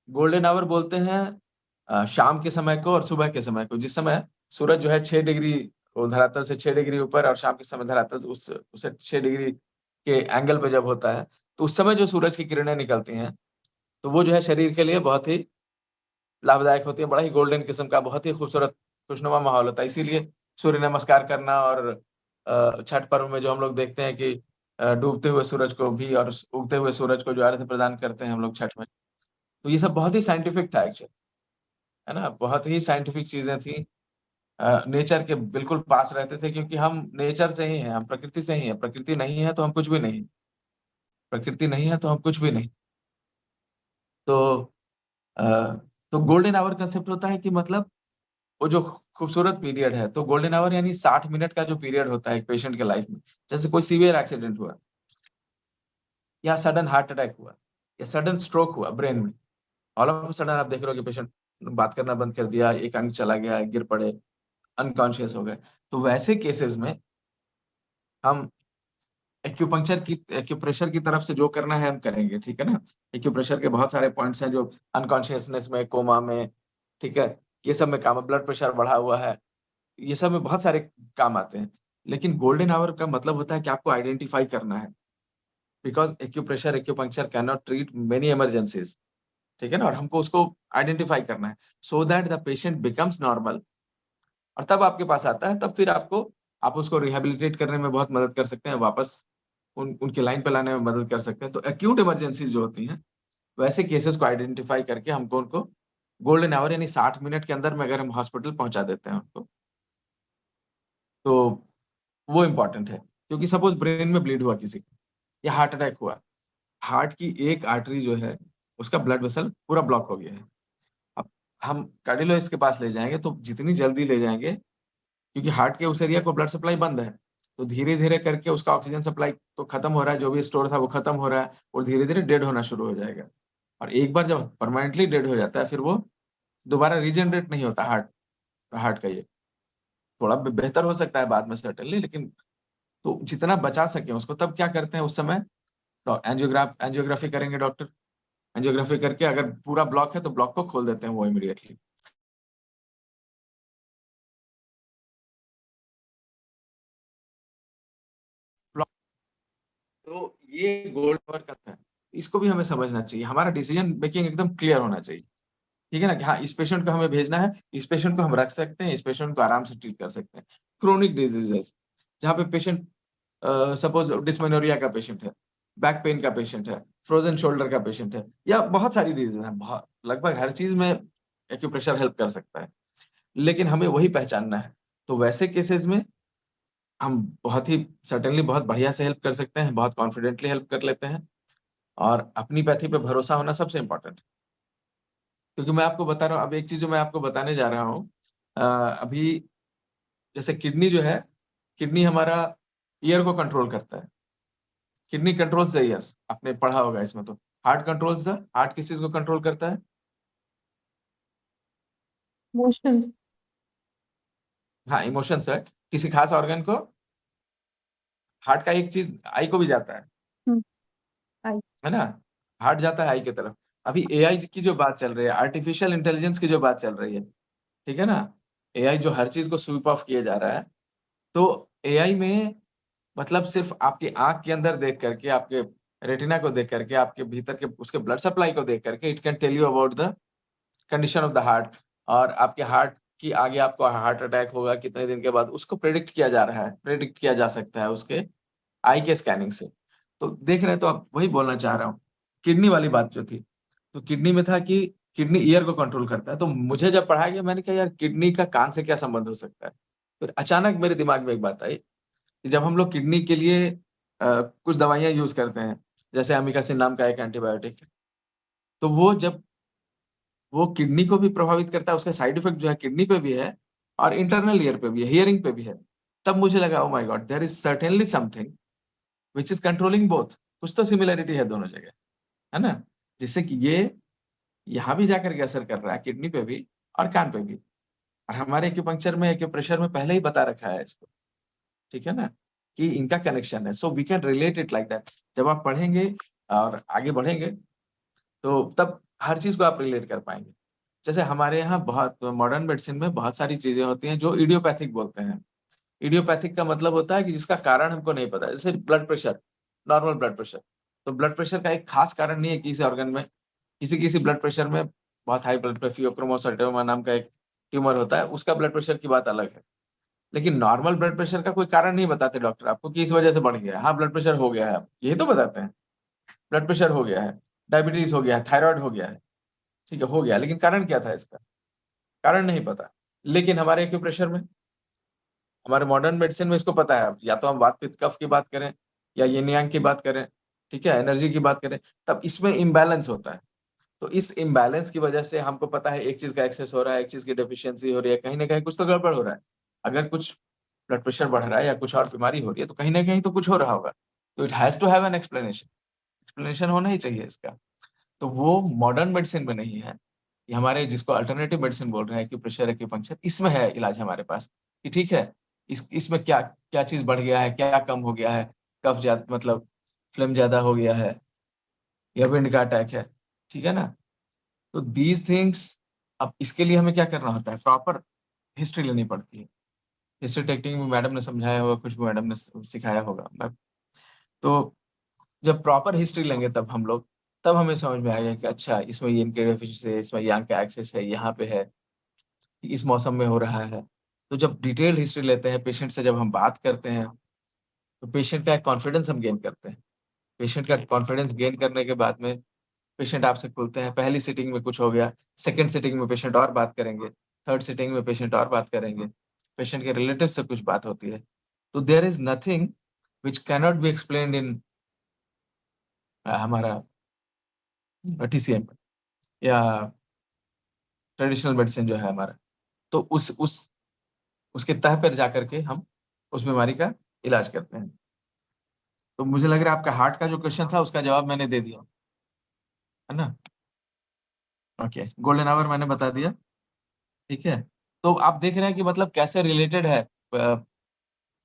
गोल्डन आवर बोलते हैं शाम के समय को और सुबह के समय को, जिस समय सूरज जो है 6 डिग्री धरातल से 6 डिग्री ऊपर, और शाम के समय धरातल उससे 6 डिग्री के एंगल पे जब होता है, तो उस समय जो सूरज की किरणें निकलती हैं, तो वो जो है शरीर के लिए बहुत ही लाभदायक होती है। बड़ा ही गोल्डन किस्म का, बहुत ही खूबसूरत खुशनुमा माहौल होता है। इसीलिए सूर्य नमस्कार करना और छठ पर्व में जो हम लोग देखते हैं कि डूबते हुए सूरज को भी और उगते हुए सूरज को जो अर्घ्य प्रदान करते हैं हम लोग छठ में, तो ये सब बहुत ही साइंटिफिक था एक्चुअली, है ना? बहुत ही साइंटिफिक चीजें थी। नेचर के बिल्कुल पास रहते थे, क्योंकि हम नेचर से ही हैं, हम प्रकृति से ही हैं। प्रकृति नहीं है तो हम कुछ भी नहीं, प्रकृति नहीं है तो हम कुछ भी नहीं। तो अ, तो गोल्डन आवर कंसेप्ट होता है कि मतलब वो जो खूबसूरत पीरियड है, तो गोल्डन आवर यानी 60 मिनट का जो पीरियड होता है एक पेशेंट के लाइफ में। जैसे कोई सीवियर एक्सीडेंट हुआ, या सडन हार्ट अटैक हुआ, या सडन स्ट्रोक हुआ ब्रेन में, ऑल ऑफ अ सडन आप देख रहे हो कि पेशेंट बात करना बंद कर दिया, एक अंग चला गया, गिर पड़े, अनकॉन्शियस हो गए। तो वैसे केसेस में हम एक्यूप्रेशर की तरफ से जो करना है हम करेंगे, ठीक है ना? एक्यूप्रेशर के बहुत सारे पॉइंट्स हैं जो अनकॉन्शियसनेस में, कोमा में, ठीक है, ये सब में काम, ब्लड प्रेशर बढ़ा हुआ है, ये सब में बहुत सारे काम आते हैं। लेकिन गोल्डन आवर का मतलब होता है कि आपको आइडेंटिफाई करना है, because acupressure, acupuncture can not treat many emergencies, ठीक है ना? और हमको उसको आइडेंटिफाई करना है, so that the patient becomes normal. और तब आपके पास आता है, तब फिर आप उसको रिहेबिलिटेट करने में बहुत मदद कर सकते हैं, वापस उनके लाइन पे लाने में मदद कर सकते हैं। तो एक्यूट इमरजेंसीज जो होती हैं, वैसे केसेस को आइडेंटिफाई करके हमको उनको गोल्डन आवर यानी 60 मिनट के अंदर में अगर हम हॉस्पिटल पहुंचा देते हैं उनको, तो वो इम्पोर्टेंट है। क्योंकि सपोज ब्रेन में ब्लीड हुआ किसी को, या हार्ट अटैक हुआ, हार्ट की एक आर्टरी जो है, उसका ब्लड वेसल पूरा ब्लॉक हो गया है। अब हम कार्डियोलॉजिस्ट के पास ले जाएंगे तो जितनी जल्दी ले जाएंगे, क्योंकि हार्ट के उस एरिया को ब्लड सप्लाई बंद है, तो धीरे धीरे करके उसका ऑक्सीजन सप्लाई तो खत्म हो रहा है, जो भी स्टोर था वो खत्म हो रहा है, और धीरे धीरे डेड होना शुरू हो जाएगा। और एक बार जब परमानेंटली डेड हो जाता है, फिर वो दोबारा रीजनरेट नहीं होता हार्ट हार्ट का। ये थोड़ा बेहतर हो सकता है बाद में सर्टेनली, लेकिन तो जितना बचा सके उसको, तब क्या करते हैं उस समय, एंजियोग्राफी करेंगे डॉक्टर। एंजियोग्राफी करके अगर पूरा ब्लॉक है तो ब्लॉक को खोल देते हैं वो इमीडिएटली। तो ये गोल्ड कवर का है, इसको भी हमें समझना चाहिए। हमारा डिसीजन मेकिंग एकदम क्लियर होना चाहिए, ठीक है ना? कि हाँ, इस पेशेंट को हमें भेजना है, इस पेशेंट को हम रख सकते हैं, इस पेशेंट को आराम से ट्रीट कर सकते हैं। क्रोनिक डिजीजेस जहाँ पे पेशेंट सपोज डिस्मेनोरिया का पेशेंट है, बैक पेन का पेशेंट है, फ्रोजन शोल्डर का पेशेंट है, या बहुत सारी डिजीज है, बहुत लगभग हर चीज में एक्यूप्रेशर हेल्प कर सकता है, लेकिन हमें वही पहचानना है। तो वैसे केसेस में हम बहुत ही सर्टेनली बहुत बढ़िया से हेल्प कर सकते हैं, बहुत कॉन्फिडेंटली हेल्प कर लेते हैं, और अपनी पैथी पे भरोसा होना सबसे इम्पोर्टेंट है। क्योंकि मैं आपको बता रहा हूँ, अब एक चीज जो मैं आपको बताने जा रहा हूँ, अभी जैसे किडनी जो है, किडनी हमारा ईयर को कंट्रोल करता है। किडनी कंट्रोल्स द ईयर्स, आपने पढ़ा होगा इसमें। तो हार्ट कंट्रोल्स द, हार्ट किस चीज को कंट्रोल करता है? मोशंस। हाँ, इमोशंस है। किसी खास ऑर्गन को, हार्ट का एक चीज आई को भी जाता आई। है ना? हार्ट जाता है आई की तरफ। अभी एआई की जो बात चल रही है, आर्टिफिशियल इंटेलिजेंस की जो बात चल रही है, ठीक है ना? एआई जो हर चीज को स्वीप ऑफ किया जा रहा है, तो एआई में मतलब सिर्फ आपकी आंख के अंदर देख करके, आपके रेटिना को देख करके, आपके भीतर के उसके ब्लड सप्लाई को देख करके, it can tell you about the condition of the heart. और आपके हार्ट की आगे आपको हार्ट अटैक होगा कितने दिन के बाद, उसको प्रेडिक्ट किया जा रहा है, प्रेडिक्ट किया जा सकता है उसके आई के स्कैनिंग से। तो देख रहे हैं, तो आप वही बोलना चाह रहा हूँ। किडनी वाली बात जो थी, तो किडनी में था कि किडनी ईयर को कंट्रोल करता है। तो मुझे जब पढ़ाया गया, मैंने कहा यार किडनी का कान से क्या संबंध हो सकता है? फिर अचानक मेरे दिमाग में एक बात आई कि जब हम लोग किडनी के लिए कुछ दवाइयां यूज करते हैं, जैसे अमिकासिन नाम का एक एंटीबायोटिक है, तो वो किडनी को भी प्रभावित करता है, उसका साइड इफेक्ट जो है किडनी पे भी है और इंटरनल ईयर पे भी है, हियरिंग पे भी है। तब मुझे लगा oh my God, there is certainly something which is controlling both. कुछ तो सिमिलरिटी है दोनों जगह, है ना, जिससे कि ये यहाँ भी जाकर के असर कर रहा है, किडनी पे भी और कान पे भी। और हमारे एक्यूपंक्चर में, एक्यूप्रेशर में पहले ही बता रखा है इसको, ठीक है ना, कि इनका कनेक्शन है। So we can relate it like that. जब आप पढ़ेंगे और आगे बढ़ेंगे तो तब हर चीज को आप रिलेट कर पाएंगे। जैसे हमारे यहाँ बहुत मॉडर्न मेडिसिन में बहुत सारी चीजें होती हैं जो इडियोपैथिक बोलते हैं। इडियोपैथिक का मतलब होता है कि जिसका कारण हमको नहीं पता। जैसे blood pressure, normal blood pressure, तो ब्लड प्रेशर का एक खास कारण नहीं है किसी ऑर्गन में। किसी किसी ब्लड प्रेशर में बहुत हाई ब्लड प्रेशर, फियोक्रोमोसाइटोमा नाम का एक ट्यूमर होता है, उसका ब्लड प्रेशर की बात अलग है। लेकिन नॉर्मल ब्लड प्रेशर का कोई कारण नहीं बताते डॉक्टर आपको कि इस वजह से बढ़ गया है। हाँ, ब्लड प्रेशर हो गया है, यही तो बताते हैं। ब्लड प्रेशर हो गया है, डायबिटीज हो गया है, थायराइड हो गया है, ठीक है, हो गया, लेकिन कारण क्या था इसका, कारण नहीं पता। लेकिन हमारे एक्यूप्रेशर में, हमारे मॉडर्न मेडिसिन में इसको पता है। या तो हम वात पित्त कफ की बात करें या यिन यांग की बात करें, ठीक है, एनर्जी की बात करें, तब इसमें इम्बैलेंस होता है। तो इस इम्बैलेंस की वजह से हमको पता है एक चीज का एक्सेस हो रहा है, एक चीज की डेफिशिएंसी हो रही है, कहीं ना कहीं कुछ तो गड़बड़ हो रहा है। अगर कुछ ब्लड प्रेशर बढ़ रहा है या कुछ और बीमारी हो रही है तो कहीं ना कहीं तो कुछ हो रहा होगा। तो it has to have an explanation, explanation होना ही चाहिए इसका। तो वो मॉडर्न मेडिसिन में नहीं है। ये हमारे जिसको अल्टरनेटिव मेडिसिन बोल रहे हैं, एक्यूप्रेशर, एक्यूपंक्चर, इसमें है इलाज हमारे पास कि ठीक है, इसमें क्या क्या चीज बढ़ गया है, क्या कम हो गया है, कफ ज्यादा मतलब फ्लेम ज्यादा हो गया है, या विंड का अटैक है, ठीक है ना। तो दीज थिंग्स, अब इसके लिए हमें क्या करना होता है, प्रॉपर हिस्ट्री लेनी पड़ती है। हिस्ट्री टेक्निक में मैडम ने समझाया होगा, खुशबू मैडम ने सिखाया होगा। तो जब प्रॉपर हिस्ट्री लेंगे तब हम लोग, तब हमें समझ में आएगा कि अच्छा इसमें ये इनके डेफिशिएंसी है, इसमें यहाँ का एक्सेस है, यहाँ पे है, इस मौसम में हो रहा है। तो जब डिटेल्ड हिस्ट्री लेते हैं, पेशेंट से जब हम बात करते हैं, तो पेशेंट का कॉन्फिडेंस हम गेन करते हैं। पेशेंट का कॉन्फिडेंस गेन करने के बाद में पेशेंट आपसे बोलते हैं, पहली सिटिंग में कुछ हो गया, सेकंड सिटिंग में पेशेंट और बात करेंगे, थर्ड सिटिंग में पेशेंट और बात करेंगे, पेशेंट के रिलेटिव से कुछ बात होती है। तो there is nothing which cannot be explained in हमारा टीसीएम या ट्रेडिशनल मेडिसिन जो है हमारा। तो उस उसके तह पर जाकर के हम उस बीमारी का इलाज करते हैं। तो मुझे लग रहा है आपका हार्ट का जो क्वेश्चन था उसका जवाब मैंने दे दिया, है ना। ओके, गोल्डन आवर मैंने बता दिया, ठीक है। तो आप देख रहे हैं कि मतलब कैसे रिलेटेड है।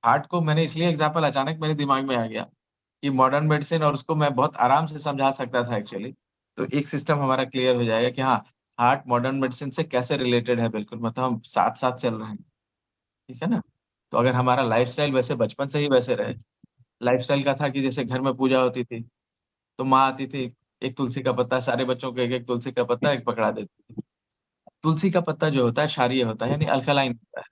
हार्ट को मैंने इसलिए एग्जाम्पल अचानक मेरे दिमाग में आ गया कि मॉडर्न मेडिसिन और उसको मैं बहुत आराम से समझा सकता था एक्चुअली। तो एक सिस्टम हमारा क्लियर हो जाएगा कि हाँ, हार्ट मॉडर्न मेडिसिन से कैसे रिलेटेड है, बिल्कुल मतलब हम साथ साथ चल रहे हैं, ठीक है ना। तो अगर हमारा लाइफस्टाइल वैसे बचपन से ही वैसे रहे, लाइफस्टाइल का था कि जैसे घर में पूजा होती थी तो माँ आती थी, एक तुलसी का पत्ता, सारे बच्चों को एक एक तुलसी का पत्ता एक पकड़ा देती थी। तुलसी का पत्ता जो होता है क्षारीय होता है, यानी अल्कलाइन होता है,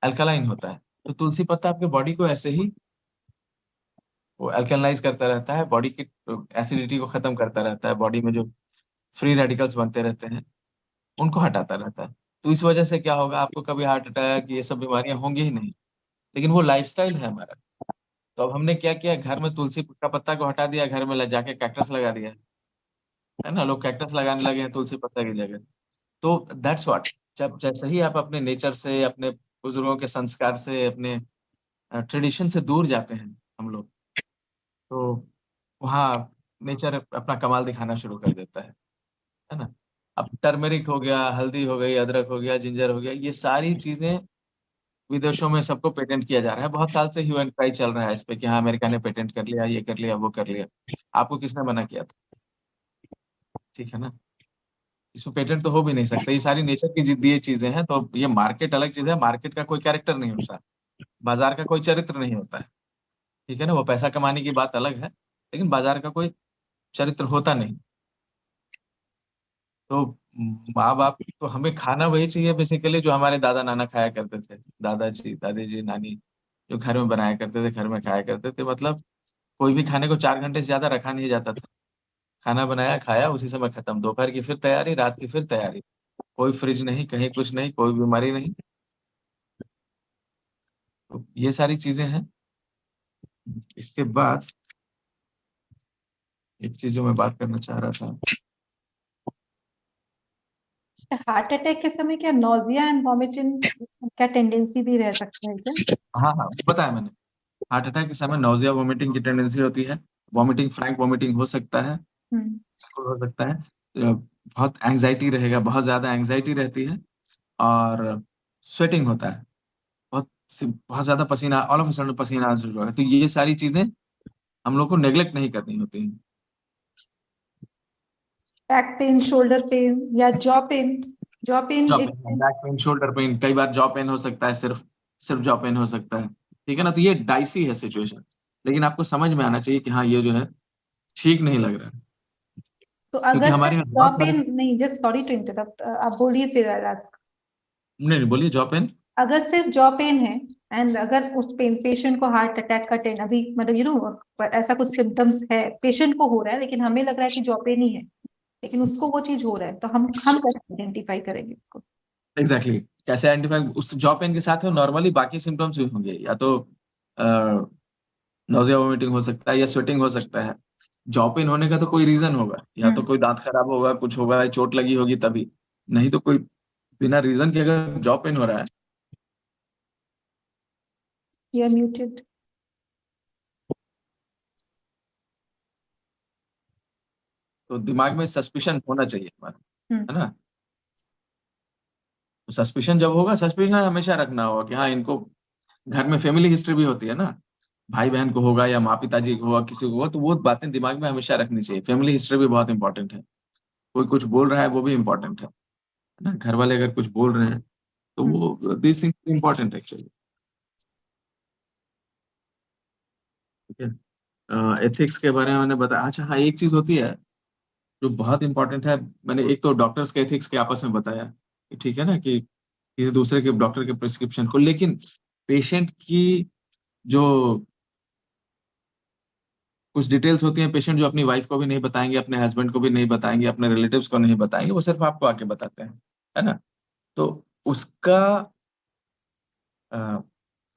अल्कलाइन होता है। तो तुलसी पत्ता आपके बॉडी को ऐसे ही वो अल्कलाइज करता रहता है, बॉडी की एसिडिटी को खत्म करता रहता है, बॉडी में जो फ्री रेडिकल्स बनते रहते हैं उनको हटाता रहता है। तो इस वजह से क्या होगा, आपको कभी हार्ट अटैक ये सब बीमारियां होंगी ही नहीं। लेकिन वो लाइफस्टाइल है हमारा। तो अब हमने क्या किया, घर में तुलसी का पत्ता को हटा दिया, घर में जाके कैक्टस लगा दिया, है ना। लोग कैक्टस लगाने लगे हैं तुलसी पत्ता की जगह। तो दैट्स व्हाट, जब जैसे ही आप अपने नेचर से, अपने बुजुर्गों के संस्कार से, अपने ट्रेडिशन से दूर जाते हैं हम लोग, तो वहाँ नेचर अपना कमाल दिखाना शुरू कर देता है ना। अब टर्मेरिक हो गया, हल्दी हो गई, अदरक हो गया, जिंजर हो गया, ये सारी चीजें विदेशों में सबको पेटेंट किया जा रहा है। बहुत साल से ह्यू एंड ट्राई चल रहा है इस पे कि हाँ, अमेरिका ने पेटेंट कर लिया, ये कर लिया, वो कर लिया। आपको किसने मना किया था, ठीक है ना। इसमें पेटेंट तो हो भी नहीं सकता, ये सारी नेचर की दी चीजें हैं। तो ये मार्केट अलग चीज है, मार्केट का कोई कैरेक्टर नहीं होता, बाजार का कोई चरित्र नहीं होता है, ठीक है ना। वो पैसा कमाने की बात अलग है, लेकिन बाजार का कोई चरित्र होता नहीं। तो माँ बाप तो हमें खाना वही चाहिए बेसिकली जो हमारे दादा नाना खाया करते थे, दादाजी दादी जी नानी, जो घर में बनाया करते थे, घर में खाया करते थे। मतलब कोई भी खाने को 4 घंटे से ज्यादा रखा नहीं जाता था। खाना बनाया, खाया, उसी समय खत्म। दोपहर की फिर तैयारी, रात की फिर तैयारी। कोई फ्रिज नहीं, कहीं कुछ नहीं, कोई बीमारी नहीं। तो ये सारी चीजें हैं। इसके बाद एक चीज जो मैं बात करना चाह रहा था। हार्ट अटैक के समय क्या नोजिया एंड वॉमिटिंग क्या टेंडेंसी भी रह सकता है क्या? हाँ हाँ, बताया मैंने। हार्ट अटैक के समय नौजिया वॉमिटिंग की टेंडेंसी होती है, वॉमिटिंग, फ्रैंक वॉमिटिंग हो सकता है, बिल्कुल हो सकता है। बहुत एंजाइटी रहेगा, बहुत ज्यादा एंजाइटी रहती है, और स्वेटिंग होता है, बहुत ज्यादा पसीना, ऑल ऑफ अ सडन पसीना आना शुरू होगा। तो ये सारी चीजें हम लोग को नेग्लेक्ट नहीं करनी होती हैं। बैक पेन, शोल्डर पेन या jaw pain. Jaw pain jaw एक pain, back pain, shoulder pain, कई बार जॉ पेन हो सकता है, सिर्फ सिर्फ जॉ पेन हो सकता है। ठीक है ना, तो ये डाइसी है सिचुएशन, लेकिन आपको समझ में आना चाहिए कि हाँ ये जो है ठीक नहीं लग रहा है, तो क्योंकि अगर हमारे सिर्फ यहाँ जॉ बहुत सारे। पेन नहीं, जस्ट सॉरी टू इंटरप्ट, आप बोलिए फिर I'll ask। नहीं नहीं, बोलिए, जॉ पेन। अगर सिर्फ जॉ पेन है एंड अगर उस पेशेंट को हार्ट अटैक का टेन अभी मतलब ऐसा कुछ सिम्टम्स है, पेशेंट को हो रहा है लेकिन हमें लग रहा है कि जॉ पेन ही है, लेकिन उसको वो चीज हो रहा है, तो हम कैसे आइडेंटिफाई करेंगे उसको? एग्जैक्टली कैसे आइडेंटिफाई, उस जॉ पेन के साथ में नॉर्मली बाकी सिम्टम्स भी होंगे, या तो नोजिया वोमिटिंग हो सकता है, या स्वेटिंग हो सकता है। जॉ पेन होने का तो कोई रीजन होगा, या तो कोई दांत खराब होगा, कुछ होगा, चोट लगी होगी तभी, नहीं तो कोई बिना रीजन के अगर जॉ पेन हो रहा है। You are muted. तो दिमाग में सस्पिशन होना चाहिए हमारा, है ना। तो सस्पिशन जब होगा, सस्पिशन हमेशा रखना होगा कि हाँ इनको, घर में फैमिली हिस्ट्री भी होती है ना, भाई बहन को होगा या माँ पिताजी को होगा, किसी को होगा, तो वो बातें दिमाग में हमेशा रखनी चाहिए। फैमिली हिस्ट्री भी बहुत इंपॉर्टेंट है, कोई कुछ बोल रहा है वो भी इंपॉर्टेंट है ना। घर वाले अगर कुछ बोल रहे हैं तो वो, दिस थिंग इंपॉर्टेंट एक्चुअली। ठीक है, एथिक्स के बारे में मैंने बताया। अच्छा हाँ, एक चीज होती है जो बहुत इंपॉर्टेंट है। मैंने एक तो डॉक्टर्स के एथिक्स के आपस में बताया कि ठीक है ना, कि किसी दूसरे के डॉक्टर के प्रिस्क्रिप्शन को, लेकिन पेशेंट की जो कुछ डिटेल्स होती हैं, पेशेंट जो अपनी वाइफ को भी नहीं बताएंगे, अपने हस्बैंड को भी नहीं बताएंगे, अपने रिलेटिव्स को नहीं बताएंगे, वो सिर्फ आपको आके बताते हैं, है ना। तो उसका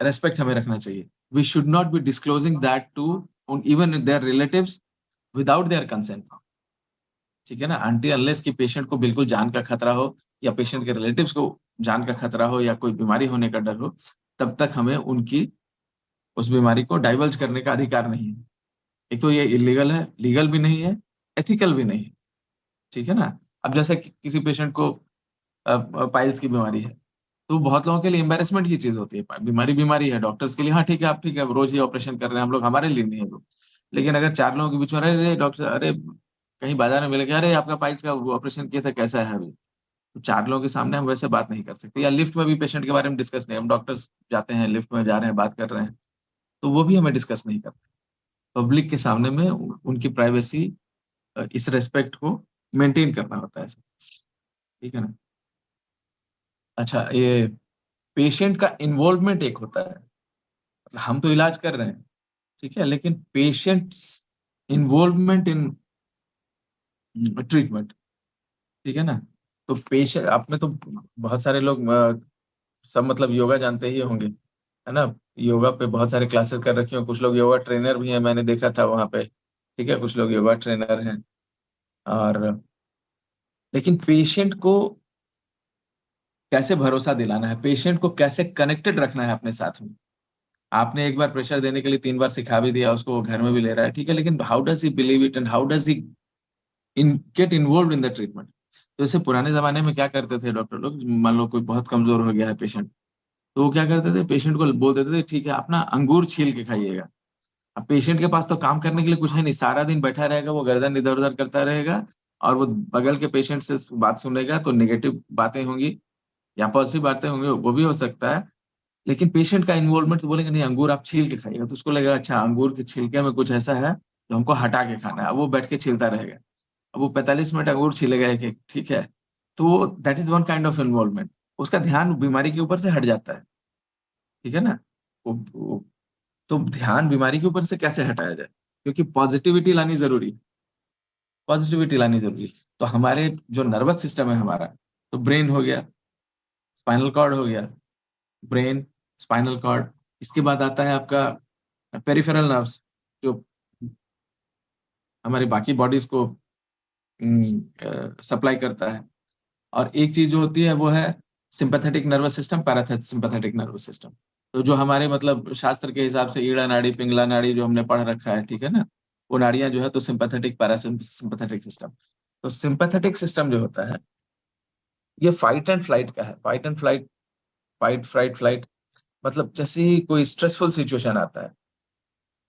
रेस्पेक्ट हमें रखना चाहिए। We should not be disclosing that to even their relatives without their consent. ठीक है ना, अनटिल अनलेस कि पेशेंट को बिल्कुल जान का खतरा हो, या पेशेंट के रिलेटिव्स को जान का खतरा हो, या कोई बीमारी होने का डर हो, तब तक हमें उनकी उस बीमारी को डाइवल्ज करने का अधिकार नहीं है। एक तो ये इलीगल है, लीगल भी नहीं है, एथिकल भी नहीं है। ठीक है ना। अब जैसे किसी पेशेंट को पाइल्स की बीमारी है, तो बहुत लोगों के लिए एम्बेरसमेंट की चीज होती है। बीमारी बीमारी है, डॉक्टर्स के लिए हाँ ठीक है, आप ठीक है, रोज ही ऑपरेशन कर रहे हैं हम लोग, हमारे लिए नहीं है वो। लेकिन अगर चार लोगों के बीच में, अरे डॉक्टर, अरे कहीं बाजार में मिले, अरे आपका पाइल्स का ऑपरेशन किया था, कैसा है अभी, तो चार लोगों के सामने हम वैसे बात नहीं कर सकते। या लिफ्ट में भी पेशेंट के बारे में डिस्कस नहीं, हम डॉक्टर्स जाते हैं लिफ्ट में, जा रहे हैं, बात कर रहे हैं, तो वो भी हमें डिस्कस नहीं करते। पब्लिक के सामने में उनकी प्राइवेसी, इस रेस्पेक्ट को मेंटेन करना होता है। ठीक है ना। अच्छा, ये पेशेंट का इन्वॉल्वमेंट एक होता है, हम तो इलाज कर रहे हैं, ठीक है, लेकिन पेशेंट्स इन्वॉल्वमेंट इन ट्रीटमेंट, ठीक है ना। तो पेशेंट, आप में तो बहुत सारे लोग सब मतलब योगा जानते ही होंगे, है ना। योगा पे बहुत सारे क्लासेस कर रखी हो, कुछ लोग योगा ट्रेनर भी हैं, मैंने देखा था वहां पे। ठीक है, कुछ लोग योगा ट्रेनर हैं। और लेकिन पेशेंट को कैसे भरोसा दिलाना है, पेशेंट को कैसे कनेक्टेड रखना है अपने साथ में। आपने एक बार प्रेशर देने के लिए 3 बार सिखा भी दिया उसको, वो घर में भी ले रहा है, ठीक है, लेकिन how does he believe it, and how does he get involve in the treatment. तो जैसे पुराने जमाने में क्या करते थे डॉक्टर लोग, मान लो कोई बहुत कमजोर हो गया है पेशेंट, तो वो क्या करते थे, पेशेंट को बोल देते थे ठीक है अपना अंगूर छील के खाइएगा। अब पेशेंट के पास तो काम करने के लिए कुछ है नहीं, सारा दिन बैठा रहेगा, वो गर्दन इधर उधर करता रहेगा, और वो बगल के पेशेंट से बात सुनेगा, तो नेगेटिव बातें होंगी या पॉजिटिव बातें होंगी, वो भी हो सकता है। लेकिन पेशेंट का इन्वॉल्वमेंट, तो बोलेंगे नहीं अंगूर आप छील के खाइएगा, तो उसको लगेगा अच्छा अंगूर के छिलके में कुछ ऐसा है जो हमको हटा के खाना है। अब वो बैठ के छीलता रहेगा, अब वो 45 मिनट अंगूर छीलेगा एक एक, ठीक है। तो that is one kind of involvement, उसका ध्यान बीमारी के ऊपर से हट जाता है। ठीक है ना। वो तो ध्यान बीमारी के ऊपर से कैसे हटाया जाए, क्योंकि पॉजिटिविटी लानी जरूरी है, पॉजिटिविटी लानी जरूरी है। तो हमारे जो नर्वस सिस्टम है हमारा, तो ब्रेन हो गया, स्पाइनल कॉर्ड हो गया, ब्रेन, स्पाइनल कॉर्ड, इसके बाद आता है आपका पेरिफेरल नर्व्स, जो हमारी बाकी बॉडीज को सप्लाई करता है। और एक चीज जो होती है वो है sympathetic nervous system, parasympathetic nervous system. तो जो हमारे मतलब शास्त्र के हिसाब से ईड़ा नाड़ी, पिंगला नाड़ी जो हमने पढ़ रखा है, ठीक है ना, वो नाड़ियां जो है तो सिंपैथेटिक, पैरासिम्पैथेटिक सिस्टम। तो सिंपैथेटिक सिस्टम जो होता है ये फाइट एंड फ्लाइट का है। Fight and flight, fight flight flight, मतलब जैसे ही कोई स्ट्रेसफुल सिचुएशन आता है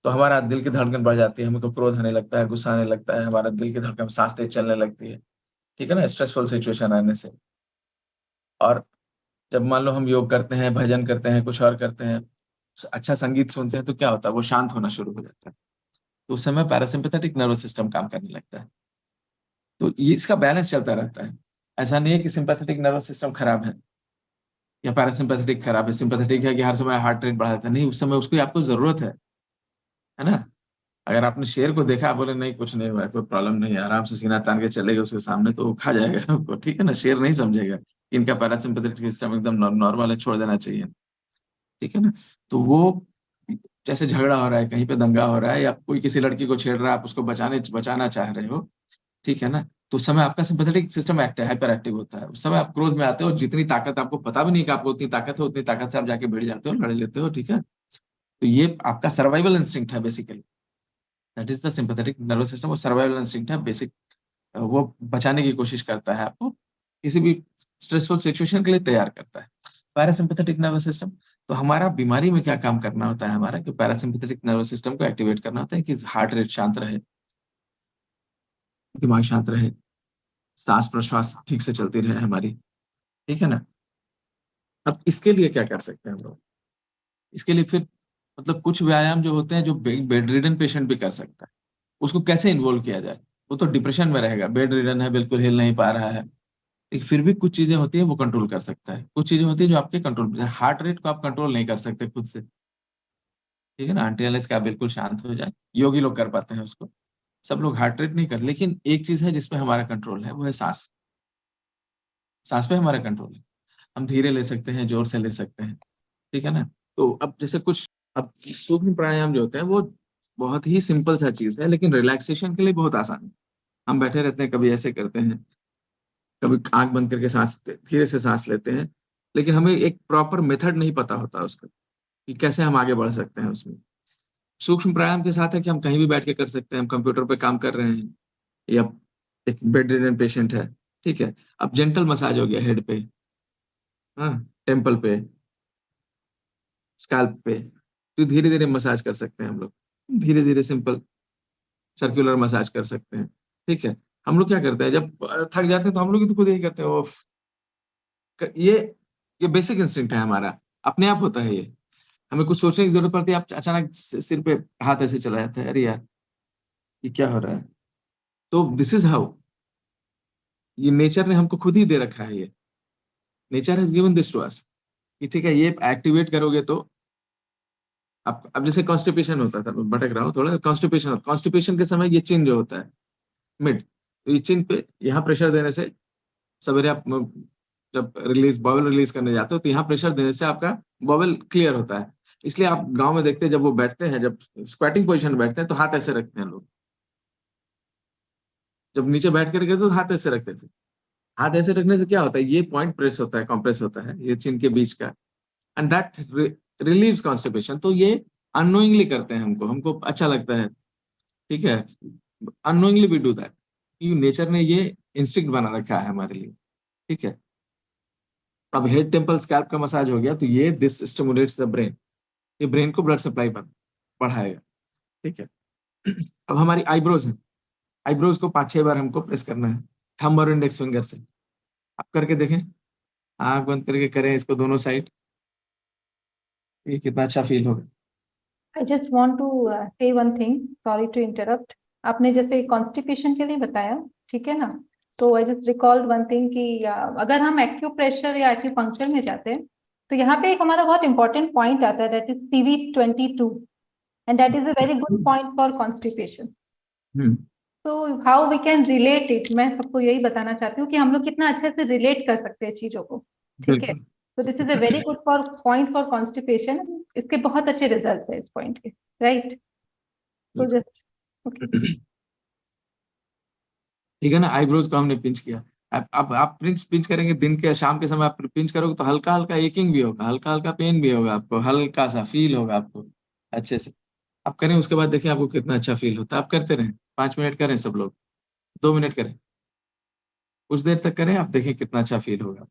तो हमारा दिल की धड़कन बढ़ जाती है, हमको क्रोध आने लगता है, गुस्सा आने लगता है, हमारा दिल की धड़कन, सांस तेज चलने लगती है, ठीक है ना, स्ट्रेसफुल सिचुएशन आने से। और जब मान लो हम योग करते हैं, भजन करते हैं, कुछ और करते हैं, अच्छा संगीत सुनते हैं, तो क्या होता है, वो शांत होना शुरू हो जाता है। तो उस समय पैरासिम्पैथेटिक नर्वस सिस्टम काम करने लगता है। तो ये इसका बैलेंस चलता रहता है। ऐसा नहीं है कि सिंपैथेटिक नर्वस सिस्टम खराब है या पैरासिम्पैथेटिक खराब है। सिंपैथेटिक है कि हर समय हार्ट रेट बढ़ा देता है, नहीं, उस समय उसकी आपको जरूरत है ना। अगर आपने शेर को देखा, आप बोले नहीं कुछ नहीं हुआ है, कोई प्रॉब्लम नहीं है, आराम से सीना तान के चलेगा उसके सामने, तो वो खा जाएगा आपको, ठीक है ना। शेर नहीं समझेगा इनका पैरासिम्पैथेटिक सिस्टम एकदम नॉर्मल है, छोड़ देना चाहिए, ठीक है ना। तो वो जैसे झगड़ा हो रहा है, कहीं पे दंगा हो रहा है, या कोई किसी लड़की को छेड़ रहा है, आप उसको बचाना चाह रहे हो, ठीक है ना, तो उस समय आपका सिंपैथेटिक सिस्टम हाइपर एक्टिव होता है। उस समय आप क्रोध में आते हो, जितनी ताकत आपको पता भी नहीं कि आपको उतनी ताकत है, उतनी ताकत से आप जाके भिड़ जाते हो, लड़ लेते हो, ठीक है। तो ये आपका सर्वाइवल इंस्टिंक्ट है basically, that is the sympathetic nervous system. वो सर्वाइवल इंस्टिंक्ट है बेसिक, वो बचाने की कोशिश करता है आपको, किसी भी स्ट्रेसफुल सिचुएशन के लिए तैयार करता है। पैरासिम्पैथेटिक नर्वस सिस्टम, तो हमारा बीमारी में क्या काम करना होता है हमारा, कि पैरासिम्पैथेटिक नर्वस सिस्टम को एक्टिवेट करना होता है कि हार्ट रेट शांत रहे, दिमाग शांत रहे, सांस प्रश्वास ठीक से चलती रहे हमारी, ठीक है ना। अब इसके लिए क्या कर सकते हैं हम लोग, इसके लिए फिर मतलब कुछ व्यायाम जो होते हैं जो बेड रिडन पेशेंट भी कर सकता है, उसको कैसे इन्वॉल्व किया जाए। वो तो डिप्रेशन में रहेगा, बेड रिडन है, बिल्कुल हिल नहीं पा रहा है, लेकिन फिर भी कुछ चीजें होती है वो कंट्रोल कर सकता है। कुछ चीजें होती है जो आपके कंट्रोल में, हार्ट रेट को आप कंट्रोल नहीं कर सकते खुद से, ठीक है ना, अनटिल आप बिल्कुल शांत हो जाए। योगी लोग कर पाते हैं उसको, सब लोग हार्ट रेट नहीं कर। लेकिन एक चीज है जिसपे हमारा कंट्रोल है, वो है सांस। सांस पे हमारा कंट्रोल है, हम धीरे ले सकते हैं, जोर से ले सकते हैं, ठीक है ना। तो अब जैसे कुछ, अब सूक्ष्म प्राणायाम जो होते हैं वो बहुत ही सिंपल सा चीज है, लेकिन रिलैक्सेशन के लिए बहुत आसान है। हम बैठे रहते हैं, कभी ऐसे करते हैं, कभी आंख बंद करके सांस धीरे से सांस लेते हैं, लेकिन हमें एक प्रॉपर मेथड नहीं पता होता उसका, कि कैसे हम आगे बढ़ सकते हैं उसमें। सूक्ष्म प्राणायाम के साथ है कि हम कहीं भी बैठ के कर सकते हैं, हम कंप्यूटर पे काम कर रहे हैं, या एक बेड रिडन पेशेंट है, ठीक है। अब जेंटल मसाज हो गया हेड पे, हाँ, टेम्पल पे, स्कैल्प पे, तो धीरे धीरे मसाज कर सकते हैं हम लोग, धीरे धीरे सिंपल सर्कुलर मसाज कर सकते हैं, ठीक है। हम लोग क्या करते हैं, जब थक जाते हैं तो हम लोग ही तो खुद यही करते हैं, ओफ। ये ये बेसिक इंस्टिंक्ट है हमारा, अपने आप होता है ये। हमें कुछ सोचने की जरूरत पड़ती है, आप अचानक सिर पे हाथ ऐसे चला जाता है, अरे यार ये क्या हो रहा है। तो दिस इज हाउ, ये नेचर ने हमको खुद ही दे रखा है ये, nature has given this to us, कि ठीक है ये एक्टिवेट करोगे तो। अब जैसे कॉन्स्टिपेशन होता था, मैं भटक रहा हूँ थोड़ा, कॉन्स्टिपेशन के समय ये चिन्ह जो होता है मिड, तो ये चिन्ह पे यहाँ प्रेशर देने से, सवेरे आप जब बॉवल रिलीज करने जाते हो तो यहाँ प्रेशर देने से आपका बॉवल क्लियर होता है। इसलिए आप गांव में देखते हैं, जब वो बैठते हैं, जब स्क्वाटिंग पोजीशन में बैठते हैं तो हाथ ऐसे रखते हैं लोग, जब नीचे बैठ कर गए तो हाथ ऐसे रखते थे। हाथ ऐसे रखने से क्या होता है, ये पॉइंट प्रेस होता है, कॉम्प्रेस होता है ये चिन के बीच का, एंड दैट रिलीव्स कॉन्स्टिपेशन। तो ये अननोइंगली करते हैं, हमको हमको अच्छा लगता है, ठीक है, अननोइंगली वी डू दैट, क्योंकि नेचर ने ये इंस्टिंक्ट बना रखा है हमारे लिए, ठीक है। अब हेड टेम्पल स्कैल्प का मसाज हो गया, तो ये दिस स्टिमुलेट्स द ब्रेन, ये ब्रेन को ब्लड सप्लाई बढ़ाएगा, ठीक है। अब हमारी आईब्रोज है, आईब्रोज को 5-6 बार हमको प्रेस करना है, थंब और इंडेक्स फिंगर से। आप करके देखें, आंख बंद करके करें इसको दोनों साइड, ये कितना अच्छा फील होगा। I just want to say one thing, sorry to interrupt. आपने जैसे कॉन्स्टिपेशन के लिए बताया, ठीक है ना, तो I just recalled one thing कि अगर हम एक्यूप्रेशर या एक्यूपंक्चर में जाते हैं तो यहाँ पे एक हमारा बहुत इंपॉर्टेंट पॉइंट आता है, that is CV22, and that is a very good point for constipation. तो how we can relate it, मैं सबको यही बताना चाहती हूँ कि हम लोग कितना अच्छे से रिलेट कर सकते हैं चीजों को, ठीक है। बिल्कुल। तो this is a very good for point for constipation, इसके बहुत अच्छे रिजल्ट्स है इस पॉइंट के, राइट। तो जस्ट ओके, ठीक है ना, आईब्रोज को हमने पिंच किया, अब आप पिंच पिंच करेंगे दिन के शाम के समय, आप पिंच करोगे तो हल्का हल्का एकिंग भी होगा, हल्का हल्का पेन भी होगा, आपको हल्का सा फील होगा आपको अच्छे से। आप करें, उसके बाद देखिए आपको कितना अच्छा फील होता है। आप करते रहें, 5 मिनट करें सब लोग, 2 मिनट करें, कुछ देर तक करें, आप देखें कितना अच्छा फील होगा।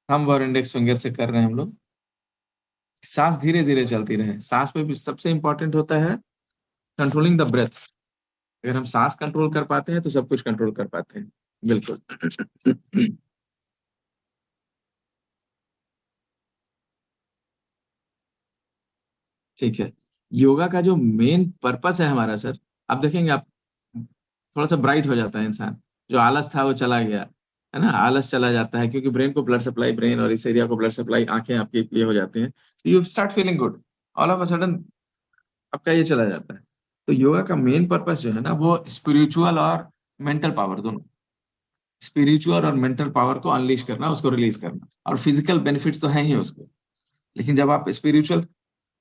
थंब और इंडेक्स फिंगर से कर रहे हैं हम लोग। सांस धीरे धीरे चलती रहे। सांस पे भी सबसे इंपॉर्टेंट होता है कंट्रोलिंग द ब्रेथ। अगर हम सांस कंट्रोल कर पाते हैं तो सब कुछ कंट्रोल कर पाते हैं। बिल्कुल। ठीक है। योगा का जो मेन पर्पस है हमारा सर, आप देखेंगे, आप थोड़ा सा ब्राइट हो जाता है इंसान। जो आलस था वो चला गया, है ना, आलस चला जाता है, क्योंकि ब्रेन को ब्लड सप्लाई, ब्रेन और इस एरिया को ब्लड सप्लाई, आंखें आपकी ये हो जाती हैं, you start feeling good, all of a sudden आपका ये चला जाता है। तो योगा का मेन पर्पस जो है ना, वो स्पिरिचुअल और मेंटल पावर दोनों, स्पिरिचुअल और मेंटल पावर को अनलीश करना, उसको रिलीज करना। और फिजिकल बेनिफिट्स तो हैं ही उसके, लेकिन जब आप स्पिरिचुअल,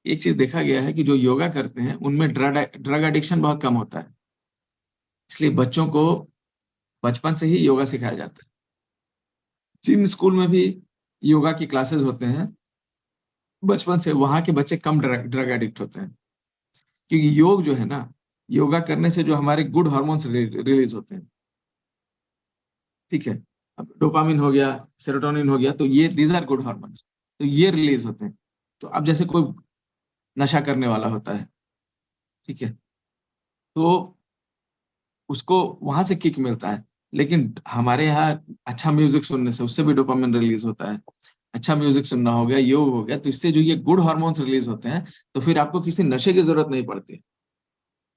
एक चीज देखा गया है कि जो योगा करते हैं उनमें ड्रग ड्रग एडिक्शन बहुत कम होता है। इसलिए बच्चों को बचपन से ही योगा सिखाया जाता है। जिन स्कूल में भी योगा की क्लासेस होते हैं, बचपन से वहां के बच्चे कम ड्रग ड्रग एडिक्ट होते हैं। क्योंकि योग जो है ना, योगा करने से जो हमारे गुड हार्मोन्स रिलीज होते हैं, ठीक है, अब डोपामिन हो गया, सेरोटोनिन हो गया, तो ये दीज आर गुड हार्मोन्स, तो ये रिलीज होते हैं। तो अब जैसे कोई नशा करने वाला होता है, ठीक है, तो उसको वहां से किक मिलता है। लेकिन हमारे यहाँ अच्छा म्यूजिक सुनने से उससे भी डोपामिन रिलीज होता है। अच्छा म्यूजिक सुनना हो गया, योग हो गया, तो इससे जो ये गुड हार्मोन्स रिलीज होते हैं, तो फिर आपको किसी नशे की जरूरत नहीं पड़ती।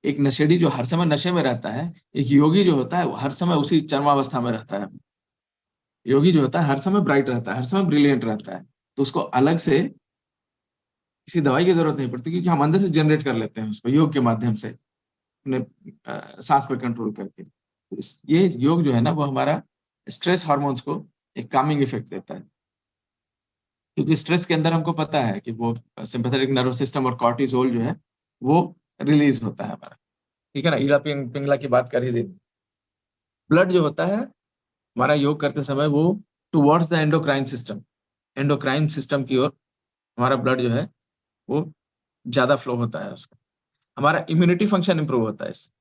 एक नशेड़ी जो हर समय नशे में रहता है, एक योगी जो होता है वो हर समय उसी चरमावस्था में रहता है। योगी जो होता है हर समय ब्राइट रहता है, हर समय ब्रिलियंट रहता है। तो उसको अलग से किसी दवाई की जरूरत नहीं पड़ती, क्योंकि हम अंदर से जनरेट कर लेते हैं उसको योग के माध्यम से, अपने सांस पर कंट्रोल करके। तो ये योग जो है ना, वो हमारा स्ट्रेस हार्मोन्स को एक कामिंग इफेक्ट देता है। क्योंकि स्ट्रेस के अंदर हमको पता है कि वो सिंपैथेटिक नर्वस सिस्टम और कॉर्टिसोल जो है वो रिलीज होता है हमारा। ठीक है ना, ईड़ा पिंगला की बात कर ही दी। ब्लड जो होता है हमारा योग करते समय, वो towards the endocrine system, endocrine system की ओर हमारा ब्लड जो है वो ज्यादा फ्लो होता है उसका। हमारा इम्यूनिटी फंक्शन इंप्रूव होता है इससे।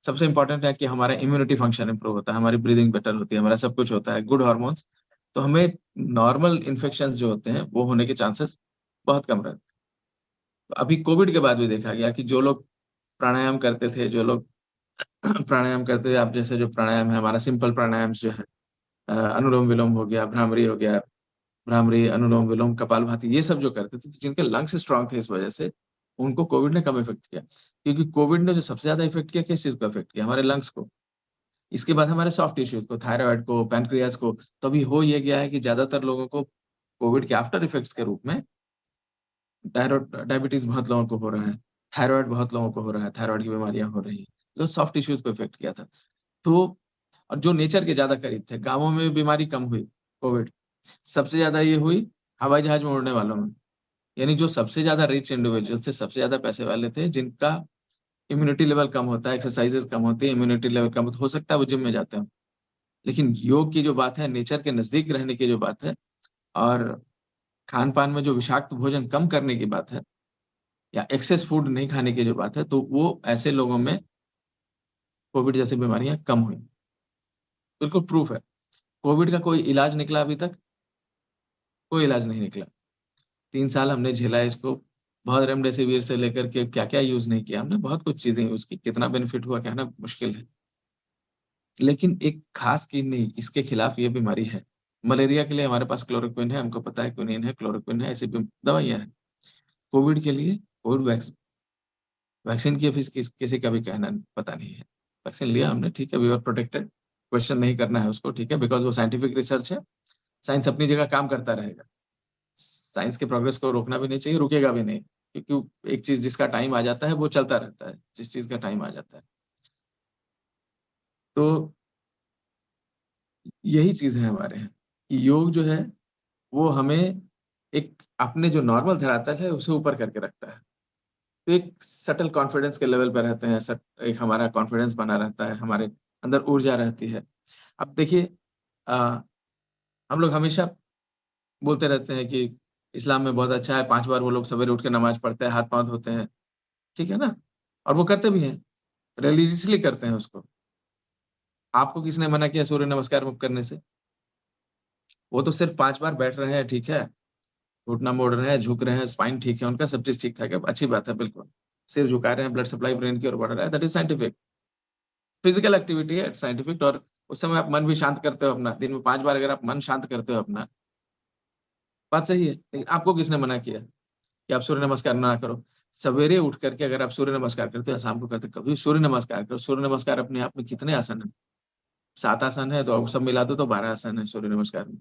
सबसे इंपॉर्टेंट है कि हमारा इम्यूनिटी फंक्शन इंप्रूव होता है, हमारी ब्रीदिंग बेटर होती है, हमारा सब कुछ होता है, गुड हार्मोन्स। तो हमें नॉर्मल इन्फेक्शंस जो होते हैं वो होने के चांसेस बहुत कम रहते हैं। तो अभी कोविड के बाद भी देखा गया कि जो लोग प्राणायाम करते थे, जो लोग प्राणायाम करते थे, आप जैसे जो प्राणायाम है हमारा, सिंपल प्राणायाम जो है, अनुलोम विलोम हो गया, भ्रामरी हो गया, भ्रामरी, अनुलोम विलोम, कपालभाति, ये सब जो करते थे, जिनके लंग्स स्ट्रांग थे, इस वजह से उनको कोविड ने कम इफेक्ट किया। क्योंकि कोविड ने जो सबसे ज्यादा इफेक्ट किया, किस चीज को इफेक्ट किया, हमारे लंग्स को। इसके बाद हमारे सॉफ्ट टिश्यूज को, थायराइड को, पैनक्रियाज को। तो अभी हो ये गया है कि ज्यादातर लोगों को कोविड के आफ्टर इफेक्ट्स के रूप में डायबिटीज बहुत लोगों को हो रहा है, थायराइड बहुत लोगों को हो रहा है, थायराइड की बीमारियां हो रही है, जो सॉफ्ट टिश्यूज को इफेक्ट किया था। तो और जो नेचर के ज्यादा करीब थे, गांवों में भी बीमारी कम हुई कोविड। सबसे ज्यादा ये हुई हवाई जहाज में उड़ने वालों में। यानी जो सबसे ज्यादा रिच इंडिविजुअल थे, सबसे ज्यादा पैसे वाले थे, जिनका इम्यूनिटी लेवल कम होता है, एक्सरसाइजेस कम होती है, इम्यूनिटी लेवल कम हो सकता है वो जिम में जाते हो। लेकिन योग की जो बात है, नेचर के नजदीक रहने की जो बात है, और खान पान में जो विषाक्त भोजन कम करने की बात है, या एक्सेस फूड नहीं खाने की जो बात है, तो वो ऐसे लोगों में कोविड जैसी बीमारियां कम हुई। बिल्कुल प्रूफ है। कोविड का कोई इलाज निकला अभी तक? कोई इलाज नहीं निकला। 3 साल हमने झेला है इसको। बहुत रेमडेसिविर से लेकर के क्या क्या यूज नहीं किया हमने, बहुत कुछ चीजें यूज की, कितना बेनिफिट हुआ कहना मुश्किल है। लेकिन एक खास की नहीं, इसके खिलाफ ये बीमारी है। मलेरिया के लिए हमारे पास क्लोरोक्विन है, हमको पता है क्विनिन है, क्लोरोक्विन है, ऐसी दवाइयां हैं। कोविड के लिए कोविड वैक्सीन, वैक्सीन की अभी किसी का भी कहना पता नहीं है। वैक्सीन लिया हमने, ठीक है, वी आर प्रोटेक्टेड। क्वेश्चन नहीं करना है उसको, ठीक है, बिकॉज वो साइंटिफिक रिसर्च है। साइंस अपनी जगह काम करता रहेगा। साइंस के प्रोग्रेस को रोकना भी नहीं चाहिए, रुकेगा भी नहीं, क्योंकि एक चीज जिसका टाइम आ जाता है वो चलता रहता है, जिस चीज का टाइम आ जाता है। तो यही चीज है हमारे यहाँ कि योग जो है वो हमें एक अपने जो नॉर्मल धरातल है उसे ऊपर करके रखता है। तो एक सटल कॉन्फिडेंस के लेवल पे रहते हैं, एक हमारा कॉन्फिडेंस बना रहता है, हमारे अंदर ऊर्जा रहती है। अब देखिए हम लोग हमेशा बोलते रहते हैं कि इस्लाम में बहुत अच्छा है, 5 बार वो लोग सवेरे उठ के नमाज़ पढ़ते हैं, हाथ-पाँव धोते हैं, ठीक है ना? और वो करते भी हैं, रिलिजियसली करते हैं उसको। आपको किसने मना किया सूर्य नमस्कार करने से? वो तो सिर्फ 5 बार बैठ रहे हैं, ठीक है, घुटना मोड़ रहे हैं, झुक रहे हैं, स्पाइन ठीक है उनका, सब चीज़ ठीक-ठाक है, अच्छी बात है बिल्कुल। सिर झुका रहे हैं, ब्लड सप्लाई ब्रेन की ओर बढ़ रहा है, that is scientific. Physical activity है, इट्स साइंटिफिक और उस समय आप मन भी शांत करते हो अपना, दिन में 5 बार अगर आप मन शांत करते हो अपना, बात सही है। लेकिन आपको किसने मना किया कि आप सूर्य नमस्कार ना करो? सवेरे उठ करके अगर आप सूर्य नमस्कार करते हो या शाम को करते हो, कभी सूर्य नमस्कार करो। सूर्य नमस्कार अपने आप में कितने आसन हैं? 7 आसन है, तो अब सब मिला दो तो 12 आसन है सूर्य नमस्कार में।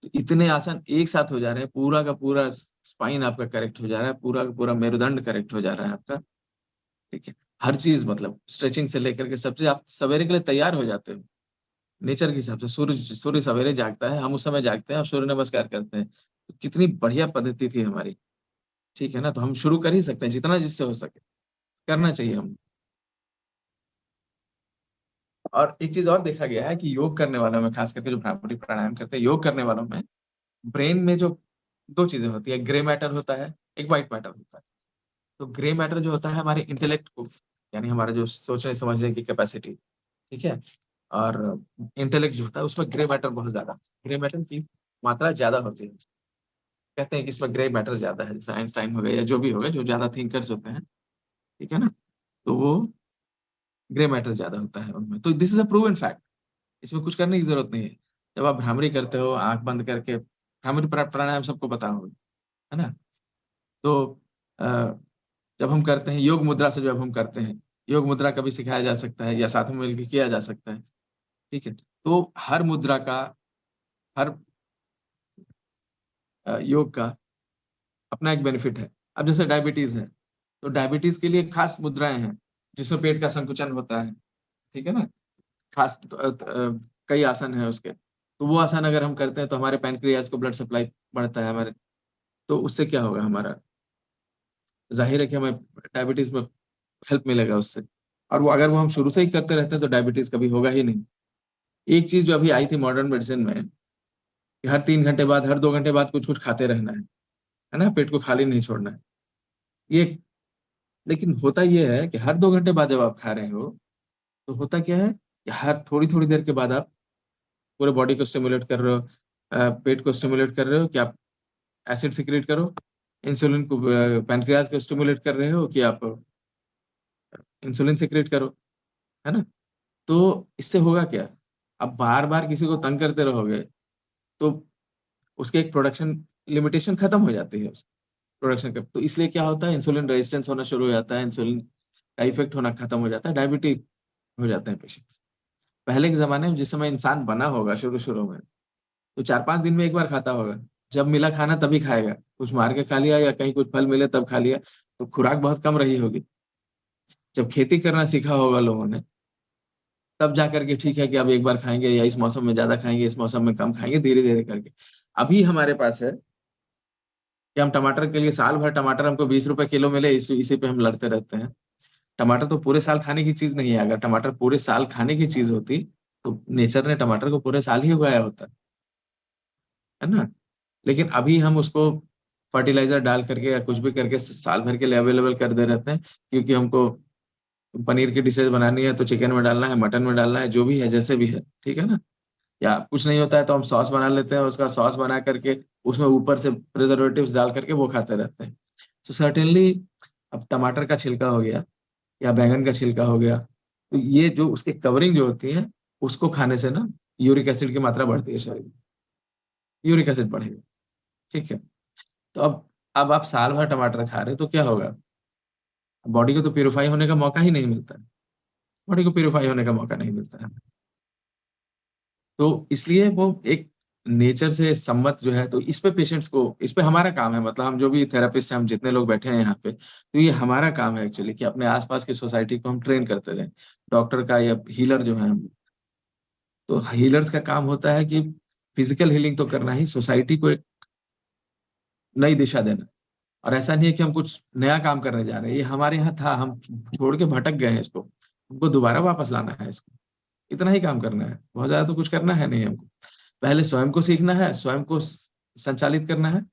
तो इतने आसन एक साथ हो जा रहे हैं, पूरा का पूरा स्पाइन आपका करेक्ट हो जा रहा है, पूरा का पूरा मेरुदंड करेक्ट हो जा रहा है आपका, ठीक है? हर चीज़ मतलब स्ट्रेचिंग से लेकर के सब चीज़ आप सवेरे के लिए तैयार हो जाते हो। नेचर के हिसाब से सूर्य सूर्य सवेरे जागता है, हम उस समय जागते हैं और सूर्य नमस्कार करते हैं। तो कितनी बढ़िया पद्धति थी हमारी, ठीक है ना? तो हम शुरू कर ही सकते हैं, जितना जिससे हो सके, करना चाहिए हम। और एक चीज़ और देखा गया है कि योग करने वालों में, खास करके जो भ्रामरी प्राणायाम करते हैं, योग करने वालों में ब्रेन में जो 2 चीज़ें होती हैं, ग्रे मैटर होता है, एक व्हाइट मैटर होता है। तो ग्रे मैटर जो होता है हमारे इंटेलेक्ट को, यानी हमारा जो सोचने-समझने की कैपेसिटी, ठीक है? और इंटेलेक्ट जो होता है उसमें ग्रे मैटर बहुत ज़्यादा, ग्रे मैटर की मात्रा ज़्यादा होती है। कहते हैं कि इसमें ग्रे मैटर ज़्यादा है, जैसे आइंस्टाइन हो गए या जो भी हो गए, जो ज़्यादा थिंकर्स होते हैं, ठीक है ना? तो वो ग्रे मैटर ज़्यादा होता है उनमें। तो this is a proven fact, इसमें कुछ करने की ज़रूरत नहीं है। जब आप भ्रामरी करते हो, आँख बंद करके, भ्रामरी प्राणायाम सबको पता होगा, है ना? तो अ, जब हम करते हैं योग मुद्रा से, जब हम करते हैं, योग मुद्रा कभी सिखाया जा सकता है या साथ में मिलके किया जा सकता है, ठीक है? तो हर मुद्रा का, हर योग का अपना एक बेनिफिट है। अब जैसे डायबिटीज़ है, तो डायबिटीज़ के लिए खास मुद्राएँ हैं, जिसमें पेट का संकुचन होता है, ठीक है ना? खास कई आसन हैं उसके। तो वो आसन अगर हम करते हैं तो हमारे पैनक्रियाज़ को ब्लड सप्लाई बढ़ता है हमारे, तो उससे क्या होगा हमारा, ज़ाहिर है कि हमें डायबिटीज़ में हेल्प मिलेगा उससे। और वो अगर वो हम शुरू से ही करते रहते हैं तो डायबिटीज़ कभी होगा ही नहीं। एक चीज़ जो अभी आई थी मॉडर्न मेडिसिन में, कि हर 3 घंटे बाद, हर 2 घंटे बाद कुछ-कुछ खाते रहना है ना? पेट को खाली नहीं छोड़ना है। ये लेकिन होता ये है कि हर 2 घंटे बाद जब आप खा रहे हो, तो होता क्या है कि हर थोड़ी-थोड़ी देर के बाद आप पूरे बॉडी को स्टिम्युलेट कर रहे हो, पेट को स्टिम्युलेट कर रहे हो कि आप एसिड सिक्रीट करो, इंसुलिन को पैनक्रियाज़ को स्टिम्युलेट कर रहे हो कि आप इंसुलिन सिक्रीट करो, है ना? तो इससे होगा क्या? आप बार-बार किसी को तंग करते रहोगे, तो उसके एक प्रोडक्शन लिमिटेशन खत्म हो जाती है प्रोडक्शन का। तो इसलिए क्या होता है, इंसुलिन रेजिस्टेंस होना शुरू हो जाता है, इंसुलिन का इफ़ेक्ट होना खत्म हो जाता है, डायबिटिक हो जाते हैं पेशेंट्स। पहले के ज़माने में जिस समय इंसान बना होगा शुरू-शुरू में, तो 4-5 दिन में 1 बार खाता होगा। जब मिला खाना तभी खाएगा। कुछ मार के खा लिया या कहीं कुछ फल मिले तब खा लिया, तो खुराक बहुत कम रही होगी। जब खेती करना सीखा होगा लोगों ने, तब जाकर के ठीक है कि अब 1 बार खाएँगे या इस मौसम में ज़्यादा खाएँगे, इस मौसम में कम खाएँगे, धीरे-धीरे करके। अभी हमारे पास है कि हम टमाटर के लिए साल भर टमाटर हमको ₹20 किलो मिले, इसी पे हम लड़ते रहते हैं। टमाटर तो पूरे साल खाने की चीज़ नहीं है, अगर टमाटर पूरे साल खाने की चीज़ होती, तो नेचर ने टमाटर को पूरे साल ही उगाया होता, है ना? लेकिन अभी हम उसको फर्टिलाइज़र डाल करके या कुछ भी करके स साल भर के लिए अवेलेबल कर दे रहते हैं, क्योंकि हमको पनीर की डिशेज़ बनानी है, तो चिकन में डालना है, मटन में डालना है, जो भी है, जैसे भी है, ठीक है ना? या कुछ नहीं होता है तो हम सॉस बना लेते हैं, उसका सॉस बना करके उसमें ऊपर से प्रिजर्वेटिव्स डाल करके वो खाते रहते हैं। तो सर्टेनली अब टमाटर का छिलका हो गया या बैंगन का छिलका हो गया, तो ये जो उसकी कवरिंग जो होती है, उसको खाने से ना यूरिक एसिड की मात्रा बढ़ती है शरीर में, यूरिक एसिड बढ़ेगा, ठीक है? तो अब आप साल भर टमाटर खा रहे हो तो क्या होगा? बॉडी को तो प्यूरिफाई होने का मौका ही नहीं मिलता है, बॉडी को प्यूरिफाई होने का मौका नहीं मिलता है। तो इसलिए वो एक नेचर से सम्मत जो है, तो इस पे पेशेंट्स को, इस पे हमारा काम है, मतलब हम जो भी थेरेपिस्ट हैं, हम जितने लोग बैठे हैं यहाँ पे, तो ये हमारा काम है एक्चुअली कि अपने आस-पास की सोसाइटी को हम ट्रेन करते रहें। डॉक्टर का या हीलर जो हैं हम, तो हीलर्स का काम होता है कि फिज़िकल हीलिंग तो करना ही, सोसाइटी को एक नई दिशा देना। और ऐसा नहीं है कि हम कुछ नया काम करने जा रहे हैं, ये हमारे यहाँ था, हम छोड़ के भटक गए हैं इसको, हमको दोबारा वापस लाना है इसको। इतना ही काम करना है, बहुत ज़्यादा तो कुछ करना है नहीं हमको। पहले स्वयं को सीखना है, स्वयं को संचालित करना है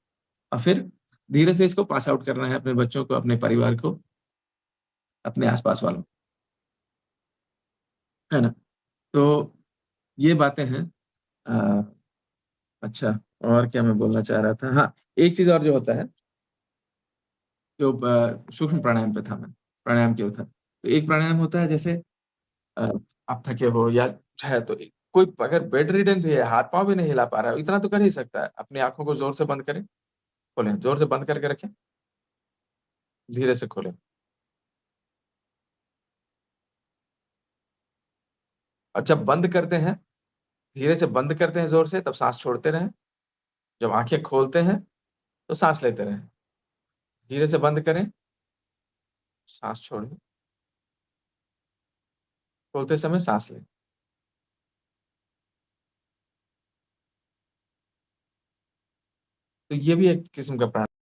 और फिर धीरे से इसको पास आउट करना है अपने बच्चों को, अपने परिवार को, अपने आस-पास वालों को, है ना? तो ये बातें हैं। अच्छा, और क्या मैं बोलना चाह रहा था? हाँ, एक चीज़ और जो होता है, जो सूक्ष्म प्राणायाम पे था मैं, प्राणायाम की ओर था। तो एक प्राणायाम होता है जैसे अ, आप थके हो या है तो कोई अगर बेड रिडन भी है, हाथ-पाँव भी नहीं हिला पा रहा है, इतना तो कर ही सकता है। अपनी आँखों को ज़ोर से बंद करें, खोलें, ज़ोर से बंद करके रखें, धीरे से खोलें। और जब बंद करते हैं, धीरे से बंद करते हैं ज़ोर से, तब साँस छोड़ते रहें। जब आँखें खोलते हैं, तो साँस लेते रहें। धीरे से बंद करें, साँस छोड़ें, खोलते समय साँस लें। तो ये भी एक किस्म का